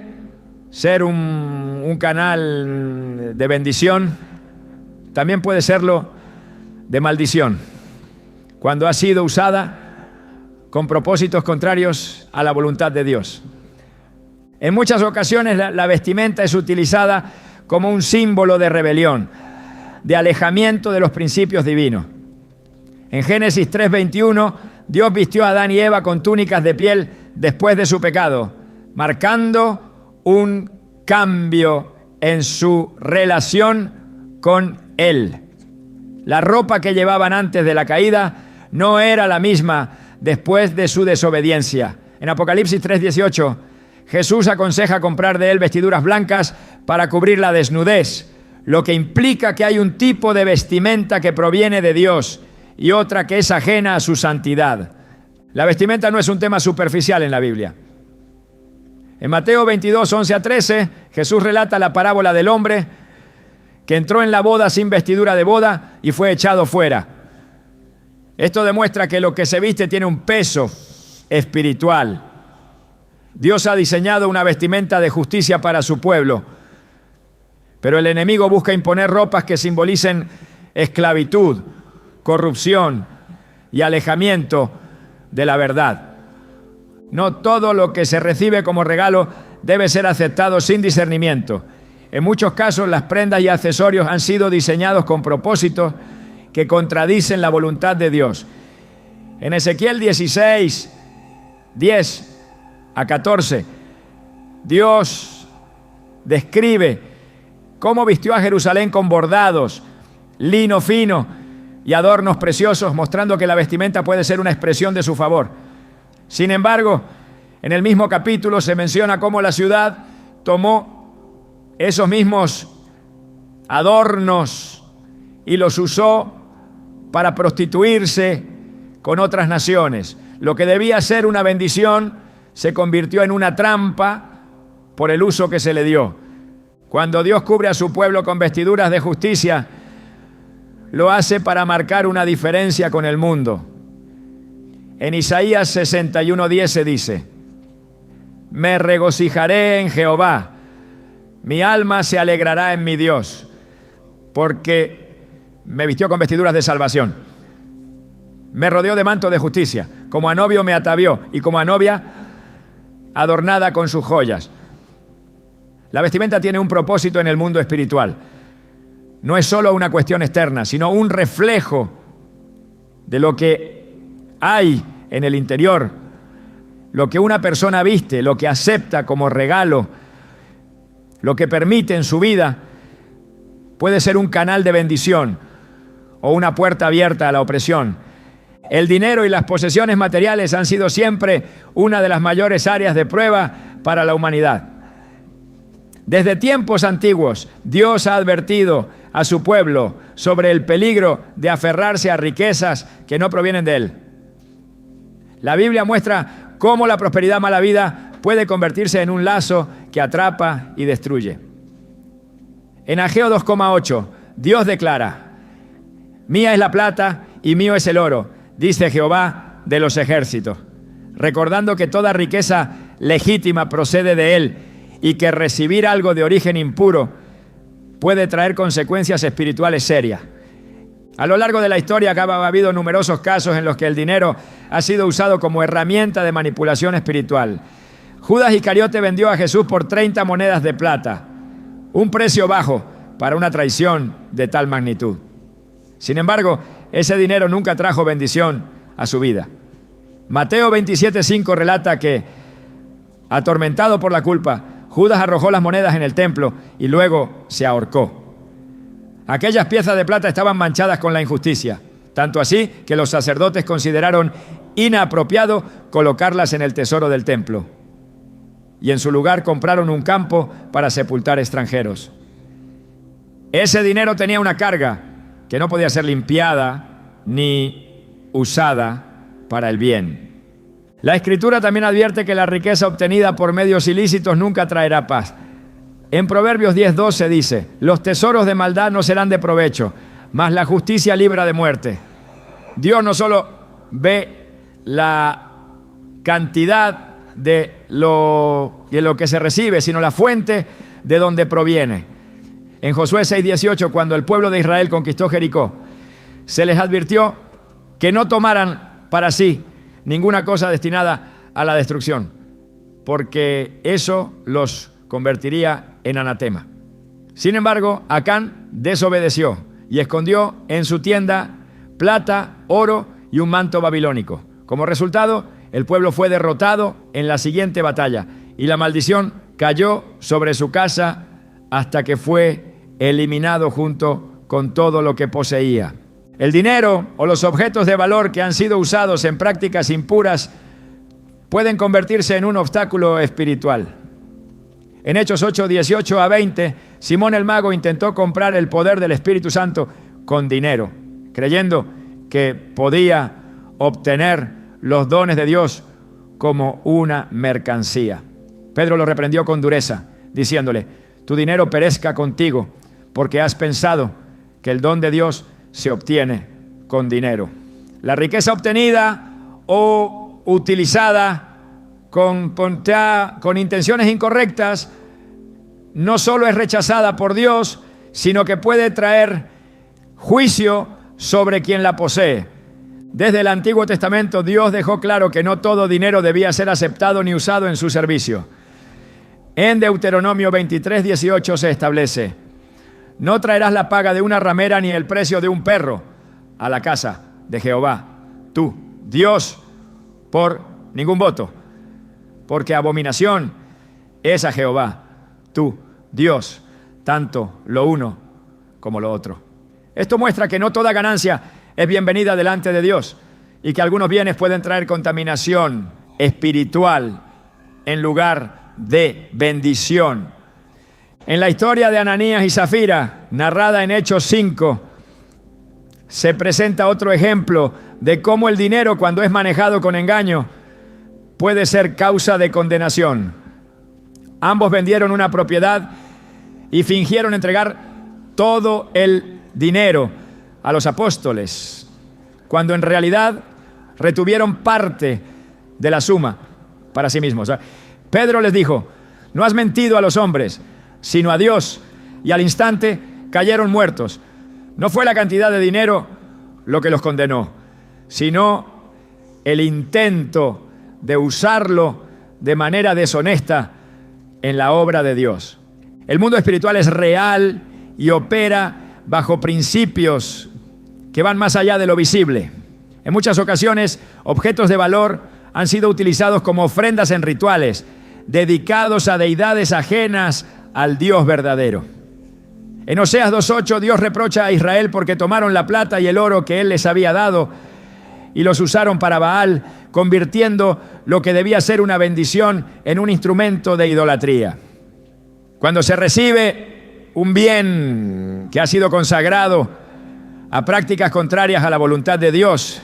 ser un canal de bendición, también puede serlo de maldición, cuando ha sido usada con propósitos contrarios a la voluntad de Dios. En muchas ocasiones la vestimenta es utilizada como un símbolo de rebelión, de alejamiento de los principios divinos. En Génesis 3:21, Dios vistió a Adán y Eva con túnicas de piel después de su pecado, marcando un cambio en su relación con Él. La ropa que llevaban antes de la caída no era la misma después de su desobediencia. En Apocalipsis 3:18, Jesús aconseja comprar de Él vestiduras blancas para cubrir la desnudez, lo que implica que hay un tipo de vestimenta que proviene de Dios y otra que es ajena a su santidad. La vestimenta no es un tema superficial en la Biblia. En Mateo 22, 11 a 13, Jesús relata la parábola del hombre que entró en la boda sin vestidura de boda y fue echado fuera. Esto demuestra que lo que se viste tiene un peso espiritual. Dios ha diseñado una vestimenta de justicia para su pueblo, pero el enemigo busca imponer ropas que simbolicen esclavitud, corrupción y alejamiento de la verdad. No todo lo que se recibe como regalo debe ser aceptado sin discernimiento. En muchos casos, las prendas y accesorios han sido diseñados con propósitos que contradicen la voluntad de Dios. En Ezequiel 16, 10 a 14, Dios describe cómo vistió a Jerusalén con bordados, lino fino y adornos preciosos, mostrando que la vestimenta puede ser una expresión de su favor. Sin embargo, en el mismo capítulo se menciona cómo la ciudad tomó esos mismos adornos y los usó para prostituirse con otras naciones. Lo que debía ser una bendición se convirtió en una trampa por el uso que se le dio. Cuando Dios cubre a su pueblo con vestiduras de justicia, lo hace para marcar una diferencia con el mundo. En Isaías 61:10 se dice: me regocijaré en Jehová, mi alma se alegrará en mi Dios, porque me vistió con vestiduras de salvación, me rodeó de manto de justicia, como a novio me atavió y como a novia adornada con sus joyas. La vestimenta tiene un propósito en el mundo espiritual. No es solo una cuestión externa, sino un reflejo de lo que hay en el interior, lo que una persona viste, lo que acepta como regalo, lo que permite en su vida, puede ser un canal de bendición o una puerta abierta a la opresión. El dinero y las posesiones materiales han sido siempre una de las mayores áreas de prueba para la humanidad. Desde tiempos antiguos, Dios ha advertido a su pueblo sobre el peligro de aferrarse a riquezas que no provienen de Él. La Biblia muestra cómo la prosperidad mala vida puede convertirse en un lazo que atrapa y destruye. En Ageo 2,8, Dios declara: mía es la plata y mío es el oro, dice Jehová de los ejércitos, recordando que toda riqueza legítima procede de Él y que recibir algo de origen impuro puede traer consecuencias espirituales serias. A lo largo de la historia ha habido numerosos casos en los que el dinero ha sido usado como herramienta de manipulación espiritual. Judas Iscariote vendió a Jesús por 30 monedas de plata, un precio bajo para una traición de tal magnitud. Sin embargo, ese dinero nunca trajo bendición a su vida. Mateo 27:5 relata que, atormentado por la culpa, Judas arrojó las monedas en el templo y luego se ahorcó. Aquellas piezas de plata estaban manchadas con la injusticia, tanto así que los sacerdotes consideraron inapropiado colocarlas en el tesoro del templo. Y en su lugar compraron un campo para sepultar extranjeros. Ese dinero tenía una carga que no podía ser limpiada ni usada para el bien. La Escritura también advierte que la riqueza obtenida por medios ilícitos nunca traerá paz. En Proverbios 10:12 dice: los tesoros de maldad no serán de provecho, mas la justicia libra de muerte. Dios no solo ve la cantidad de lo que se recibe, sino la fuente de donde proviene. En Josué 6:18, cuando el pueblo de Israel conquistó Jericó, se les advirtió que no tomaran para sí ninguna cosa destinada a la destrucción, porque eso los convertiría en anatema. Sin embargo, Acán desobedeció y escondió en su tienda plata, oro y un manto babilónico. Como resultado, el pueblo fue derrotado en la siguiente batalla y la maldición cayó sobre su casa hasta que fue eliminado junto con todo lo que poseía. El dinero o los objetos de valor que han sido usados en prácticas impuras pueden convertirse en un obstáculo espiritual. En Hechos 8:18 a 20, Simón el mago intentó comprar el poder del Espíritu Santo con dinero, creyendo que podía obtener los dones de Dios como una mercancía. Pedro lo reprendió con dureza, diciéndole: tu dinero perezca contigo, porque has pensado que el don de Dios se obtiene con dinero. La riqueza obtenida o utilizada con intenciones incorrectas no solo es rechazada por Dios, sino que puede traer juicio sobre quien la posee. Desde el Antiguo Testamento, Dios dejó claro que no todo dinero debía ser aceptado ni usado en su servicio. En Deuteronomio 23:18 se establece: no traerás la paga de una ramera ni el precio de un perro a la casa de Jehová, tú, Dios, por ningún voto, porque abominación es a Jehová, tú, Dios, tanto lo uno como lo otro. Esto muestra que no toda ganancia es bienvenida delante de Dios y que algunos bienes pueden traer contaminación espiritual en lugar de bendición. En la historia de Ananías y Zafira, narrada en Hechos 5, se presenta otro ejemplo de cómo el dinero, cuando es manejado con engaño, puede ser causa de condenación. Ambos vendieron una propiedad y fingieron entregar todo el dinero a los apóstoles, cuando en realidad retuvieron parte de la suma para sí mismos. Pedro les dijo: no has mentido a los hombres, sino a Dios, y al instante cayeron muertos. No fue la cantidad de dinero lo que los condenó, sino el intento de usarlo de manera deshonesta en la obra de Dios. El mundo espiritual es real y opera bajo principios que van más allá de lo visible. En muchas ocasiones, objetos de valor han sido utilizados como ofrendas en rituales dedicados a deidades ajenas al Dios verdadero. En Oseas 2:8, Dios reprocha a Israel porque tomaron la plata y el oro que Él les había dado y los usaron para Baal, convirtiendo lo que debía ser una bendición en un instrumento de idolatría. Cuando se recibe un bien que ha sido consagrado a prácticas contrarias a la voluntad de Dios,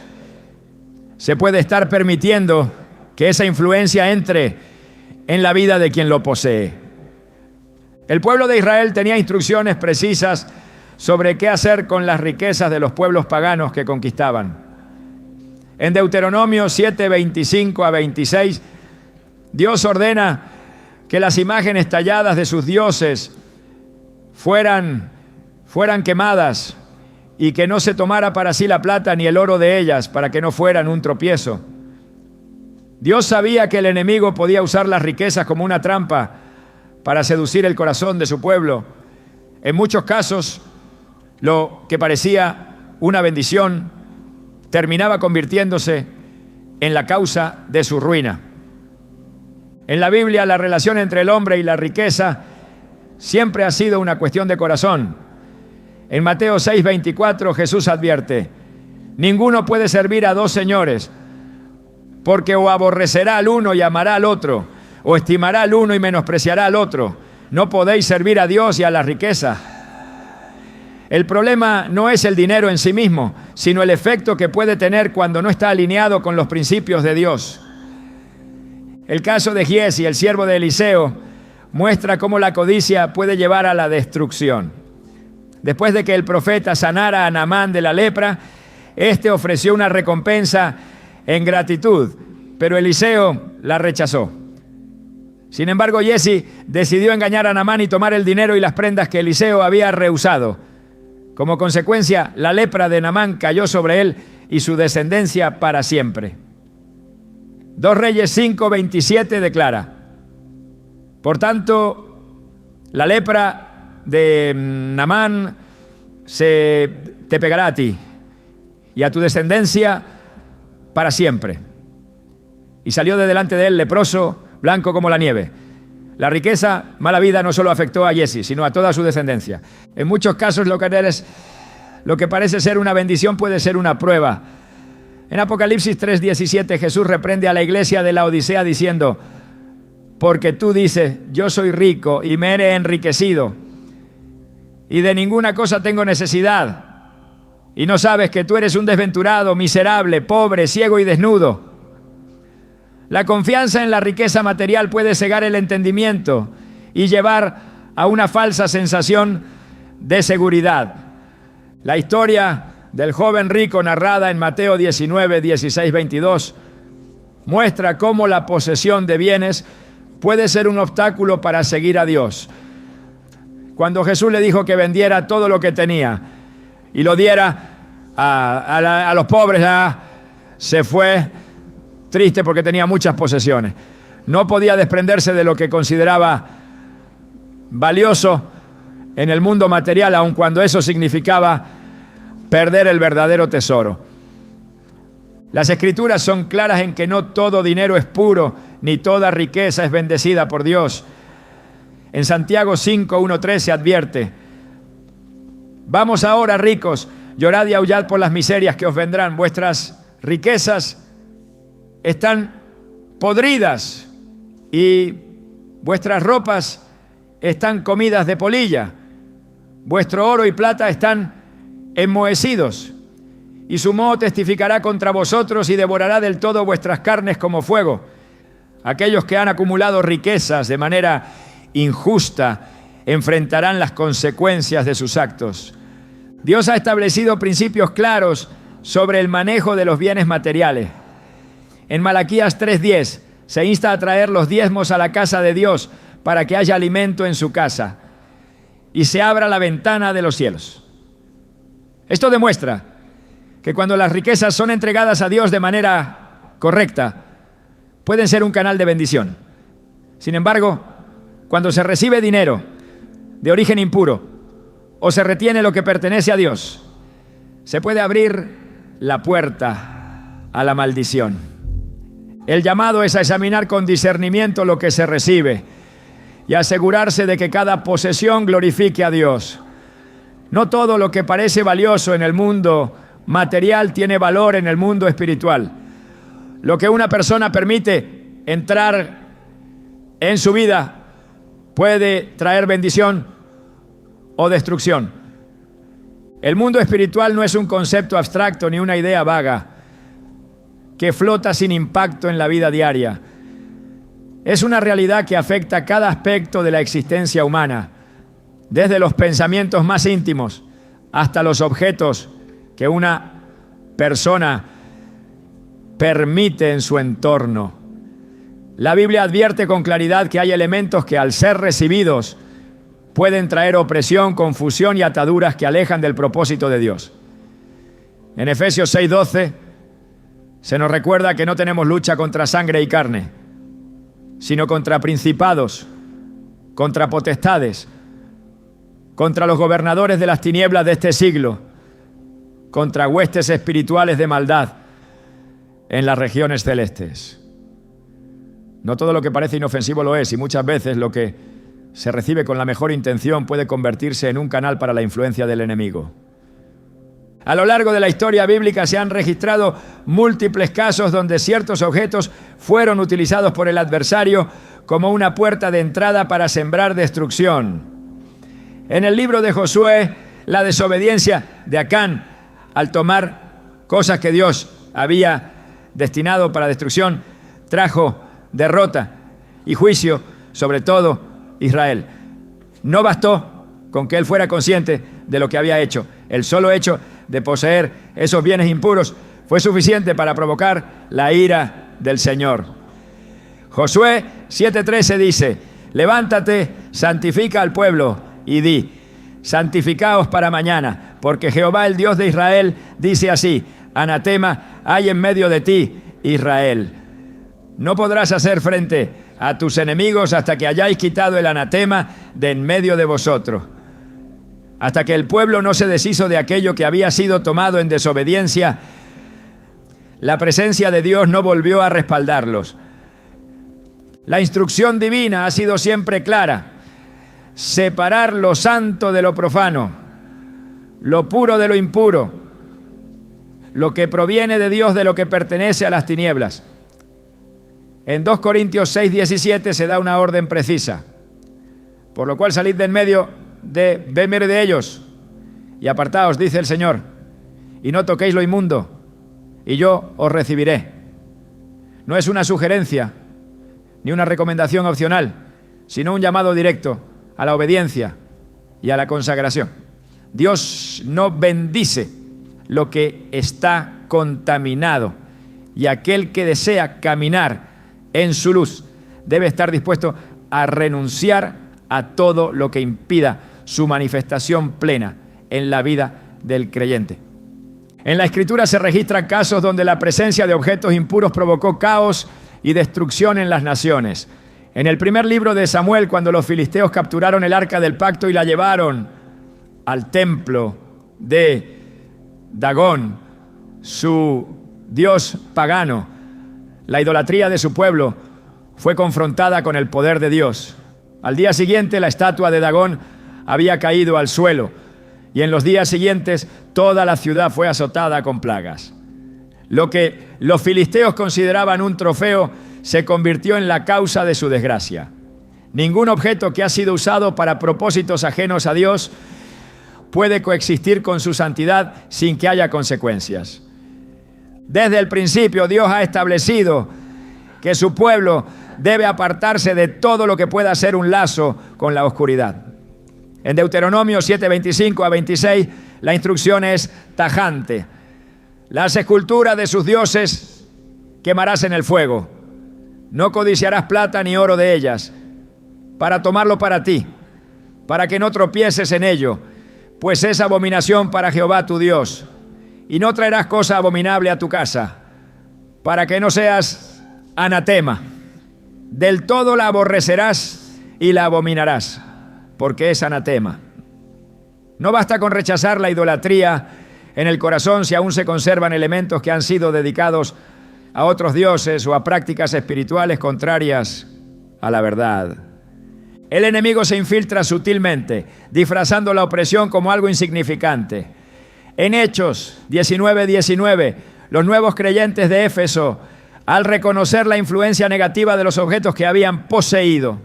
se puede estar permitiendo que esa influencia entre en la vida de quien lo posee. El pueblo de Israel tenía instrucciones precisas sobre qué hacer con las riquezas de los pueblos paganos que conquistaban. En Deuteronomio 7:25-26, Dios ordena que las imágenes talladas de sus dioses fueran quemadas y que no se tomara para sí la plata ni el oro de ellas, para que no fueran un tropiezo. Dios sabía que el enemigo podía usar las riquezas como una trampa para seducir el corazón de su pueblo. En muchos casos, lo que parecía una bendición terminaba convirtiéndose en la causa de su ruina. En la Biblia, la relación entre el hombre y la riqueza siempre ha sido una cuestión de corazón. En Mateo 6:24, Jesús advierte: ninguno puede servir a dos señores, porque o aborrecerá al uno y amará al otro, o estimará al uno y menospreciará al otro. No podéis servir a Dios y a la riqueza. El problema no es el dinero en sí mismo, sino el efecto que puede tener cuando no está alineado con los principios de Dios. El caso de Giezi, el siervo de Eliseo, muestra cómo la codicia puede llevar a la destrucción. Después de que el profeta sanara a Naamán de la lepra, este ofreció una recompensa en gratitud, pero Eliseo la rechazó. Sin embargo, Giezi decidió engañar a Naamán y tomar el dinero y las prendas que Eliseo había rehusado. Como consecuencia, la lepra de Naamán cayó sobre él y su descendencia para siempre. 2 Reyes 5:27 declara: por tanto, la lepra de Naamán te pegará a ti y a tu descendencia para siempre. Y salió de delante de él leproso, blanco como la nieve. La riqueza, mala vida, no solo afectó a Giezi, sino a toda su descendencia. En muchos casos lo que parece ser una bendición puede ser una prueba. En Apocalipsis 3:17 Jesús reprende a la iglesia de la Odisea diciendo: porque tú dices, yo soy rico y me he enriquecido y de ninguna cosa tengo necesidad, y no sabes que tú eres un desventurado, miserable, pobre, ciego y desnudo. La confianza en la riqueza material puede cegar el entendimiento y llevar a una falsa sensación de seguridad. La historia del joven rico narrada en Mateo 19, 16, 22 muestra cómo la posesión de bienes puede ser un obstáculo para seguir a Dios. Cuando Jesús le dijo que vendiera todo lo que tenía y lo diera a los pobres, se fue triste porque tenía muchas posesiones. No podía desprenderse de lo que consideraba valioso en el mundo material, aun cuando eso significaba perder el verdadero tesoro. Las Escrituras son claras en que no todo dinero es puro, ni toda riqueza es bendecida por Dios. En Santiago 5, 1, 3 se advierte: vamos ahora, ricos, llorad y aullad por las miserias que os vendrán. Vuestras riquezas están podridas y vuestras ropas están comidas de polilla. Vuestro oro y plata están enmohecidos, y su moho testificará contra vosotros y devorará del todo vuestras carnes como fuego. Aquellos que han acumulado riquezas de manera injusta enfrentarán las consecuencias de sus actos. Dios ha establecido principios claros sobre el manejo de los bienes materiales. En Malaquías 3:10 se insta a traer los diezmos a la casa de Dios para que haya alimento en su casa y se abra la ventana de los cielos. Esto demuestra que cuando las riquezas son entregadas a Dios de manera correcta, pueden ser un canal de bendición. Sin embargo, cuando se recibe dinero de origen impuro o se retiene lo que pertenece a Dios, se puede abrir la puerta a la maldición. El llamado es a examinar con discernimiento lo que se recibe y asegurarse de que cada posesión glorifique a Dios. No todo lo que parece valioso en el mundo material tiene valor en el mundo espiritual. Lo que una persona permite entrar en su vida puede traer bendición o destrucción. El mundo espiritual no es un concepto abstracto ni una idea vaga que flota sin impacto en la vida diaria. Es una realidad que afecta cada aspecto de la existencia humana, desde los pensamientos más íntimos hasta los objetos que una persona permite en su entorno. La Biblia advierte con claridad que hay elementos que, al ser recibidos, pueden traer opresión, confusión y ataduras que alejan del propósito de Dios. En Efesios 6:12 se nos recuerda que no tenemos lucha contra sangre y carne, sino contra principados, contra potestades, contra los gobernadores de las tinieblas de este siglo, contra huestes espirituales de maldad en las regiones celestes. No todo lo que parece inofensivo lo es, y muchas veces lo que se recibe con la mejor intención puede convertirse en un canal para la influencia del enemigo. A lo largo de la historia bíblica se han registrado múltiples casos donde ciertos objetos fueron utilizados por el adversario como una puerta de entrada para sembrar destrucción. En el libro de Josué, la desobediencia de Acán al tomar cosas que Dios había destinado para destrucción trajo derrota y juicio sobre todo Israel. No bastó con que él fuera consciente de lo que había hecho. El solo hecho de poseer esos bienes impuros fue suficiente para provocar la ira del Señor. Josué 7:13 dice: levántate, santifica al pueblo y di: santificaos para mañana, porque Jehová, el Dios de Israel, dice así: anatema hay en medio de ti, Israel. No podrás hacer frente a tus enemigos hasta que hayáis quitado el anatema de en medio de vosotros. Hasta que el pueblo no se deshizo de aquello que había sido tomado en desobediencia, la presencia de Dios no volvió a respaldarlos. La instrucción divina ha sido siempre clara: separar lo santo de lo profano, lo puro de lo impuro, lo que proviene de Dios de lo que pertenece a las tinieblas. En 2 Corintios 6:17 se da una orden precisa: por lo cual salid de en medio de ellos y apartaos, dice el Señor, y no toquéis lo inmundo, y yo os recibiré. No es una sugerencia ni una recomendación opcional, sino un llamado directo a la obediencia y a la consagración. Dios no bendice lo que está contaminado, y aquel que desea caminar en su luz debe estar dispuesto a renunciar a todo lo que impida su manifestación plena en la vida del creyente. En la Escritura se registran casos donde la presencia de objetos impuros provocó caos y destrucción en las naciones. En el primer libro de Samuel, cuando los filisteos capturaron el arca del pacto y la llevaron al templo de Dagón, su dios pagano, la idolatría de su pueblo fue confrontada con el poder de Dios. Al día siguiente, la estatua de Dagón había caído al suelo, y en los días siguientes toda la ciudad fue azotada con plagas. Lo que los filisteos consideraban un trofeo se convirtió en la causa de su desgracia. Ningún objeto que ha sido usado para propósitos ajenos a Dios puede coexistir con su santidad sin que haya consecuencias. Desde el principio, Dios ha establecido que su pueblo debe apartarse de todo lo que pueda ser un lazo con la oscuridad. En Deuteronomio 7:25 a 26, la instrucción es tajante. Las esculturas de sus dioses quemarás en el fuego. No codiciarás plata ni oro de ellas, para tomarlo para ti, para que no tropieces en ello, pues es abominación para Jehová tu Dios. Y no traerás cosa abominable a tu casa, para que no seas anatema. Del todo la aborrecerás y la abominarás, porque es anatema. No basta con rechazar la idolatría en el corazón si aún se conservan elementos que han sido dedicados a otros dioses o a prácticas espirituales contrarias a la verdad. El enemigo se infiltra sutilmente, disfrazando la opresión como algo insignificante. En Hechos 19:19, los nuevos creyentes de Éfeso, al reconocer la influencia negativa de los objetos que habían poseído,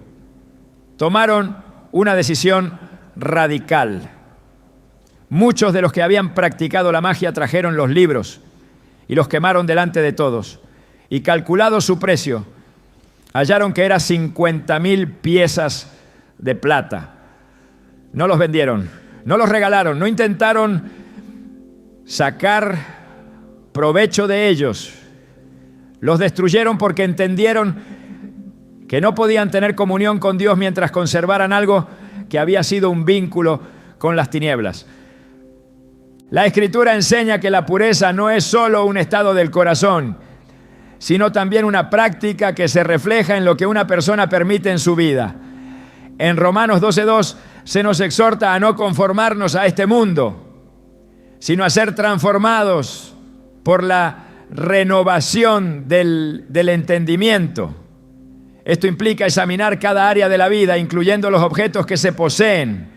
tomaron una decisión radical. Muchos de los que habían practicado la magia trajeron los libros y los quemaron delante de todos. Y calculado su precio, hallaron que era 50,000 piezas de plata. No los vendieron, no los regalaron, no intentaron sacar provecho de ellos. Los destruyeron porque entendieron que no podían tener comunión con Dios mientras conservaran algo que había sido un vínculo con las tinieblas. La Escritura enseña que la pureza no es solo un estado del corazón, sino también una práctica que se refleja en lo que una persona permite en su vida. En Romanos 12:2 se nos exhorta a no conformarnos a este mundo, sino a ser transformados por la renovación del entendimiento. Esto implica examinar cada área de la vida, incluyendo los objetos que se poseen,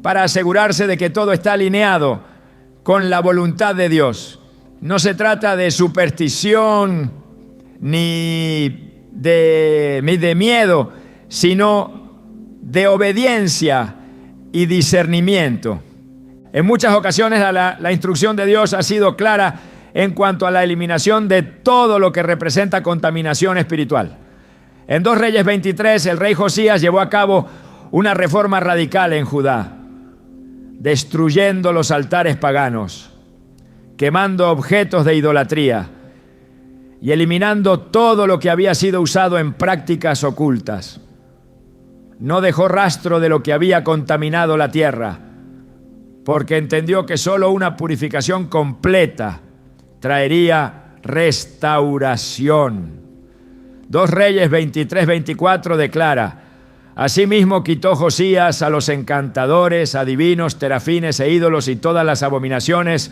para asegurarse de que todo está alineado con la voluntad de Dios. No se trata de superstición ni de miedo, sino de obediencia y discernimiento. En muchas ocasiones la instrucción de Dios ha sido clara en cuanto a la eliminación de todo lo que representa contaminación espiritual. En 2 Reyes 23, el rey Josías llevó a cabo una reforma radical en Judá, destruyendo los altares paganos, quemando objetos de idolatría y eliminando todo lo que había sido usado en prácticas ocultas. No dejó rastro de lo que había contaminado la tierra, porque entendió que solo una purificación completa traería restauración. 2 Reyes 23-24 declara: asimismo quitó Josías a los encantadores, adivinos, terafines e ídolos y todas las abominaciones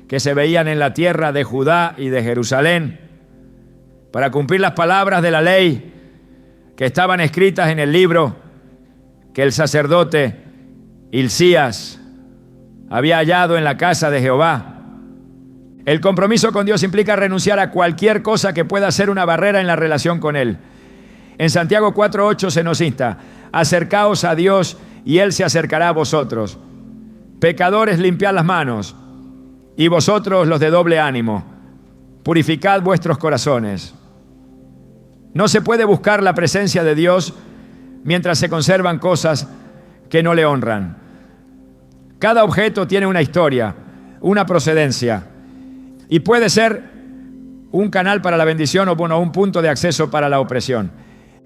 que se veían en la tierra de Judá y de Jerusalén, para cumplir las palabras de la ley que estaban escritas en el libro que el sacerdote Hilcías había hallado en la casa de Jehová. El compromiso con Dios implica renunciar a cualquier cosa que pueda ser una barrera en la relación con Él. En Santiago 4:8 se nos insta: acercaos a Dios y Él se acercará a vosotros. Pecadores, limpiad las manos, y vosotros los de doble ánimo, purificad vuestros corazones. No se puede buscar la presencia de Dios mientras se conservan cosas que no le honran. Cada objeto tiene una historia, una procedencia, y puede ser un canal para la bendición o un punto de acceso para la opresión.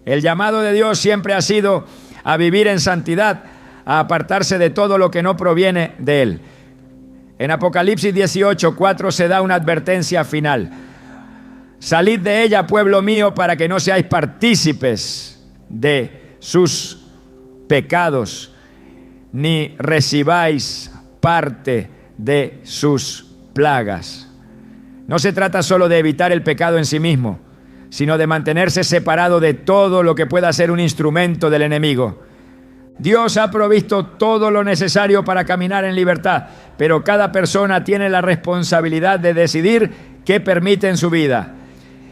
El llamado de Dios siempre ha sido a vivir en santidad, a apartarse de todo lo que no proviene de Él. En Apocalipsis 18:4 se da una advertencia final. Salid de ella, pueblo mío, para que no seáis partícipes de sus pecados, ni recibáis parte de sus plagas. No se trata solo de evitar el pecado en sí mismo, sino de mantenerse separado de todo lo que pueda ser un instrumento del enemigo. Dios ha provisto todo lo necesario para caminar en libertad, pero cada persona tiene la responsabilidad de decidir qué permite en su vida.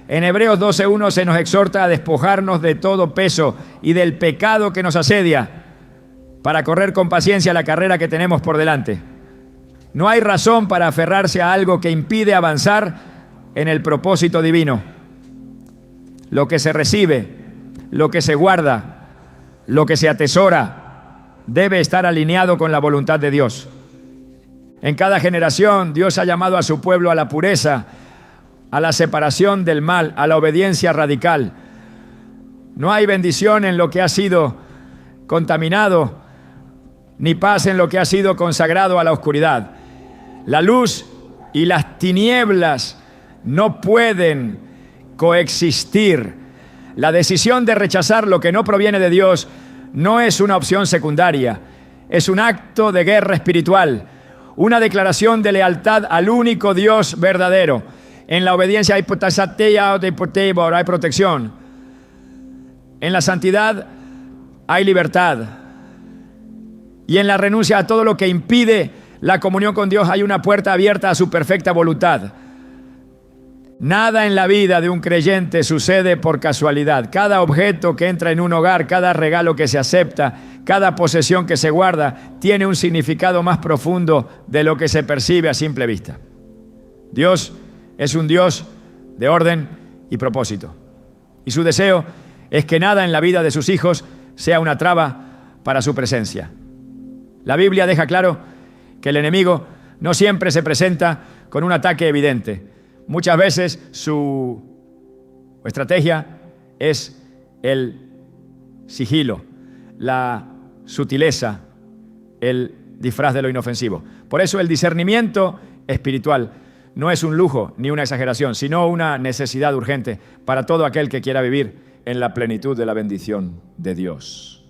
En Hebreos 12:1 se nos exhorta a despojarnos de todo peso y del pecado que nos asedia para correr con paciencia la carrera que tenemos por delante. No hay razón para aferrarse a algo que impide avanzar en el propósito divino. Lo que se recibe, lo que se guarda, lo que se atesora, debe estar alineado con la voluntad de Dios. En cada generación, Dios ha llamado a su pueblo a la pureza, a la separación del mal, a la obediencia radical. No hay bendición en lo que ha sido contaminado, ni paz en lo que ha sido consagrado a la oscuridad. La luz y las tinieblas no pueden coexistir. La decisión de rechazar lo que no proviene de Dios no es una opción secundaria, es un acto de guerra espiritual, una declaración de lealtad al único Dios verdadero. En la obediencia hay protección. En la santidad hay libertad. Y en la renuncia a todo lo que impide la comunión con Dios hay una puerta abierta a su perfecta voluntad. Nada en la vida de un creyente sucede por casualidad. Cada objeto que entra en un hogar, cada regalo que se acepta, cada posesión que se guarda, tiene un significado más profundo de lo que se percibe a simple vista. Dios es un Dios de orden y propósito. Y su deseo es que nada en la vida de sus hijos sea una traba para su presencia. La Biblia deja claro que el enemigo no siempre se presenta con un ataque evidente. Muchas veces su estrategia es el sigilo, la sutileza, el disfraz de lo inofensivo. Por eso el discernimiento espiritual no es un lujo ni una exageración, sino una necesidad urgente para todo aquel que quiera vivir en la plenitud de la bendición de Dios.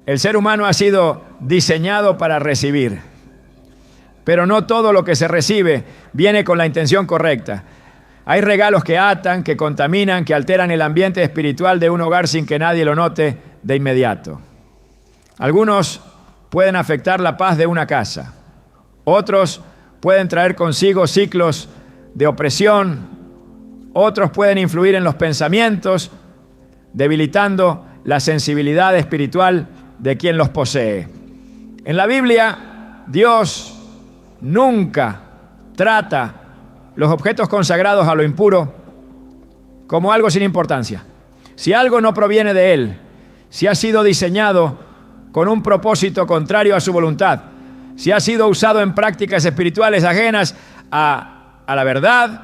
El ser humano ha sido diseñado para recibir, pero no todo lo que se recibe viene con la intención correcta. Hay regalos que atan, que contaminan, que alteran el ambiente espiritual de un hogar sin que nadie lo note de inmediato. Algunos pueden afectar la paz de una casa. Otros pueden traer consigo ciclos de opresión. Otros pueden influir en los pensamientos, debilitando la sensibilidad espiritual de quien los posee. En la Biblia, Dios nunca trata los objetos consagrados a lo impuro como algo sin importancia. Si algo no proviene de Él, si ha sido diseñado con un propósito contrario a su voluntad, si ha sido usado en prácticas espirituales ajenas a la verdad,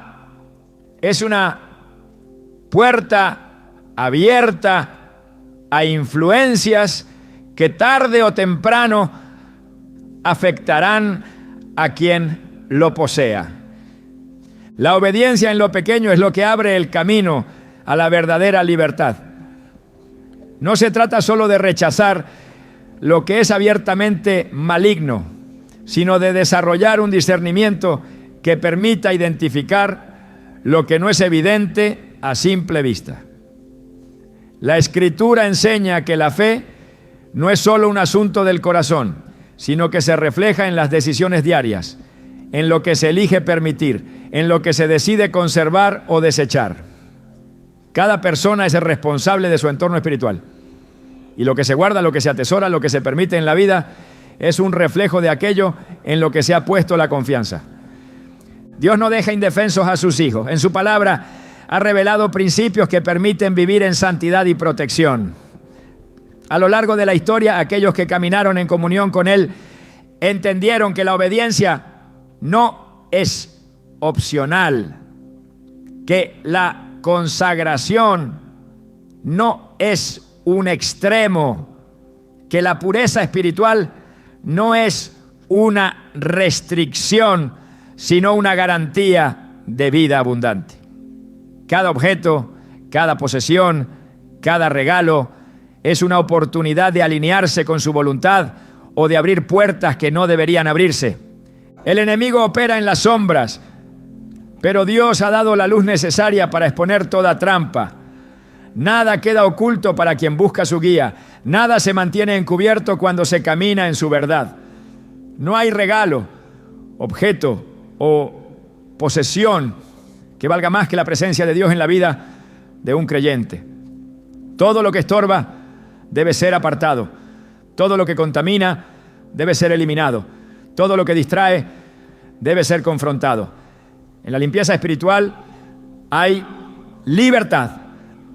es una puerta abierta a influencias que tarde o temprano afectarán a quien lo posea. La obediencia en lo pequeño es lo que abre el camino a la verdadera libertad. No se trata solo de rechazar lo que es abiertamente maligno, sino de desarrollar un discernimiento que permita identificar lo que no es evidente a simple vista. La Escritura enseña que la fe no es solo un asunto del corazón, sino que se refleja en las decisiones diarias, en lo que se elige permitir, en lo que se decide conservar o desechar. Cada persona es el responsable de su entorno espiritual. Y lo que se guarda, lo que se atesora, lo que se permite en la vida, es un reflejo de aquello en lo que se ha puesto la confianza. Dios no deja indefensos a sus hijos. En su palabra ha revelado principios que permiten vivir en santidad y protección. A lo largo de la historia, aquellos que caminaron en comunión con Él entendieron que la obediencia no es opcional, que la consagración no es un extremo, que la pureza espiritual no es una restricción, sino una garantía de vida abundante. Cada objeto, cada posesión, cada regalo es una oportunidad de alinearse con su voluntad o de abrir puertas que no deberían abrirse. El enemigo opera en las sombras, pero Dios ha dado la luz necesaria para exponer toda trampa. Nada queda oculto para quien busca su guía. Nada se mantiene encubierto cuando se camina en su verdad. No hay regalo, objeto o posesión que valga más que la presencia de Dios en la vida de un creyente. Todo lo que estorba debe ser apartado. Todo lo que contamina debe ser eliminado. Todo lo que distrae debe ser confrontado. En la limpieza espiritual hay libertad.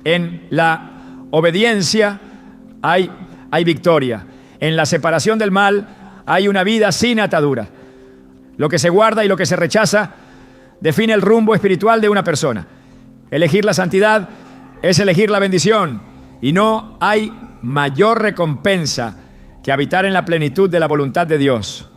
En la obediencia hay victoria. En la separación del mal hay una vida sin ataduras. Lo que se guarda y lo que se rechaza define el rumbo espiritual de una persona. Elegir la santidad es elegir la bendición, y no hay mayor recompensa que habitar en la plenitud de la voluntad de Dios.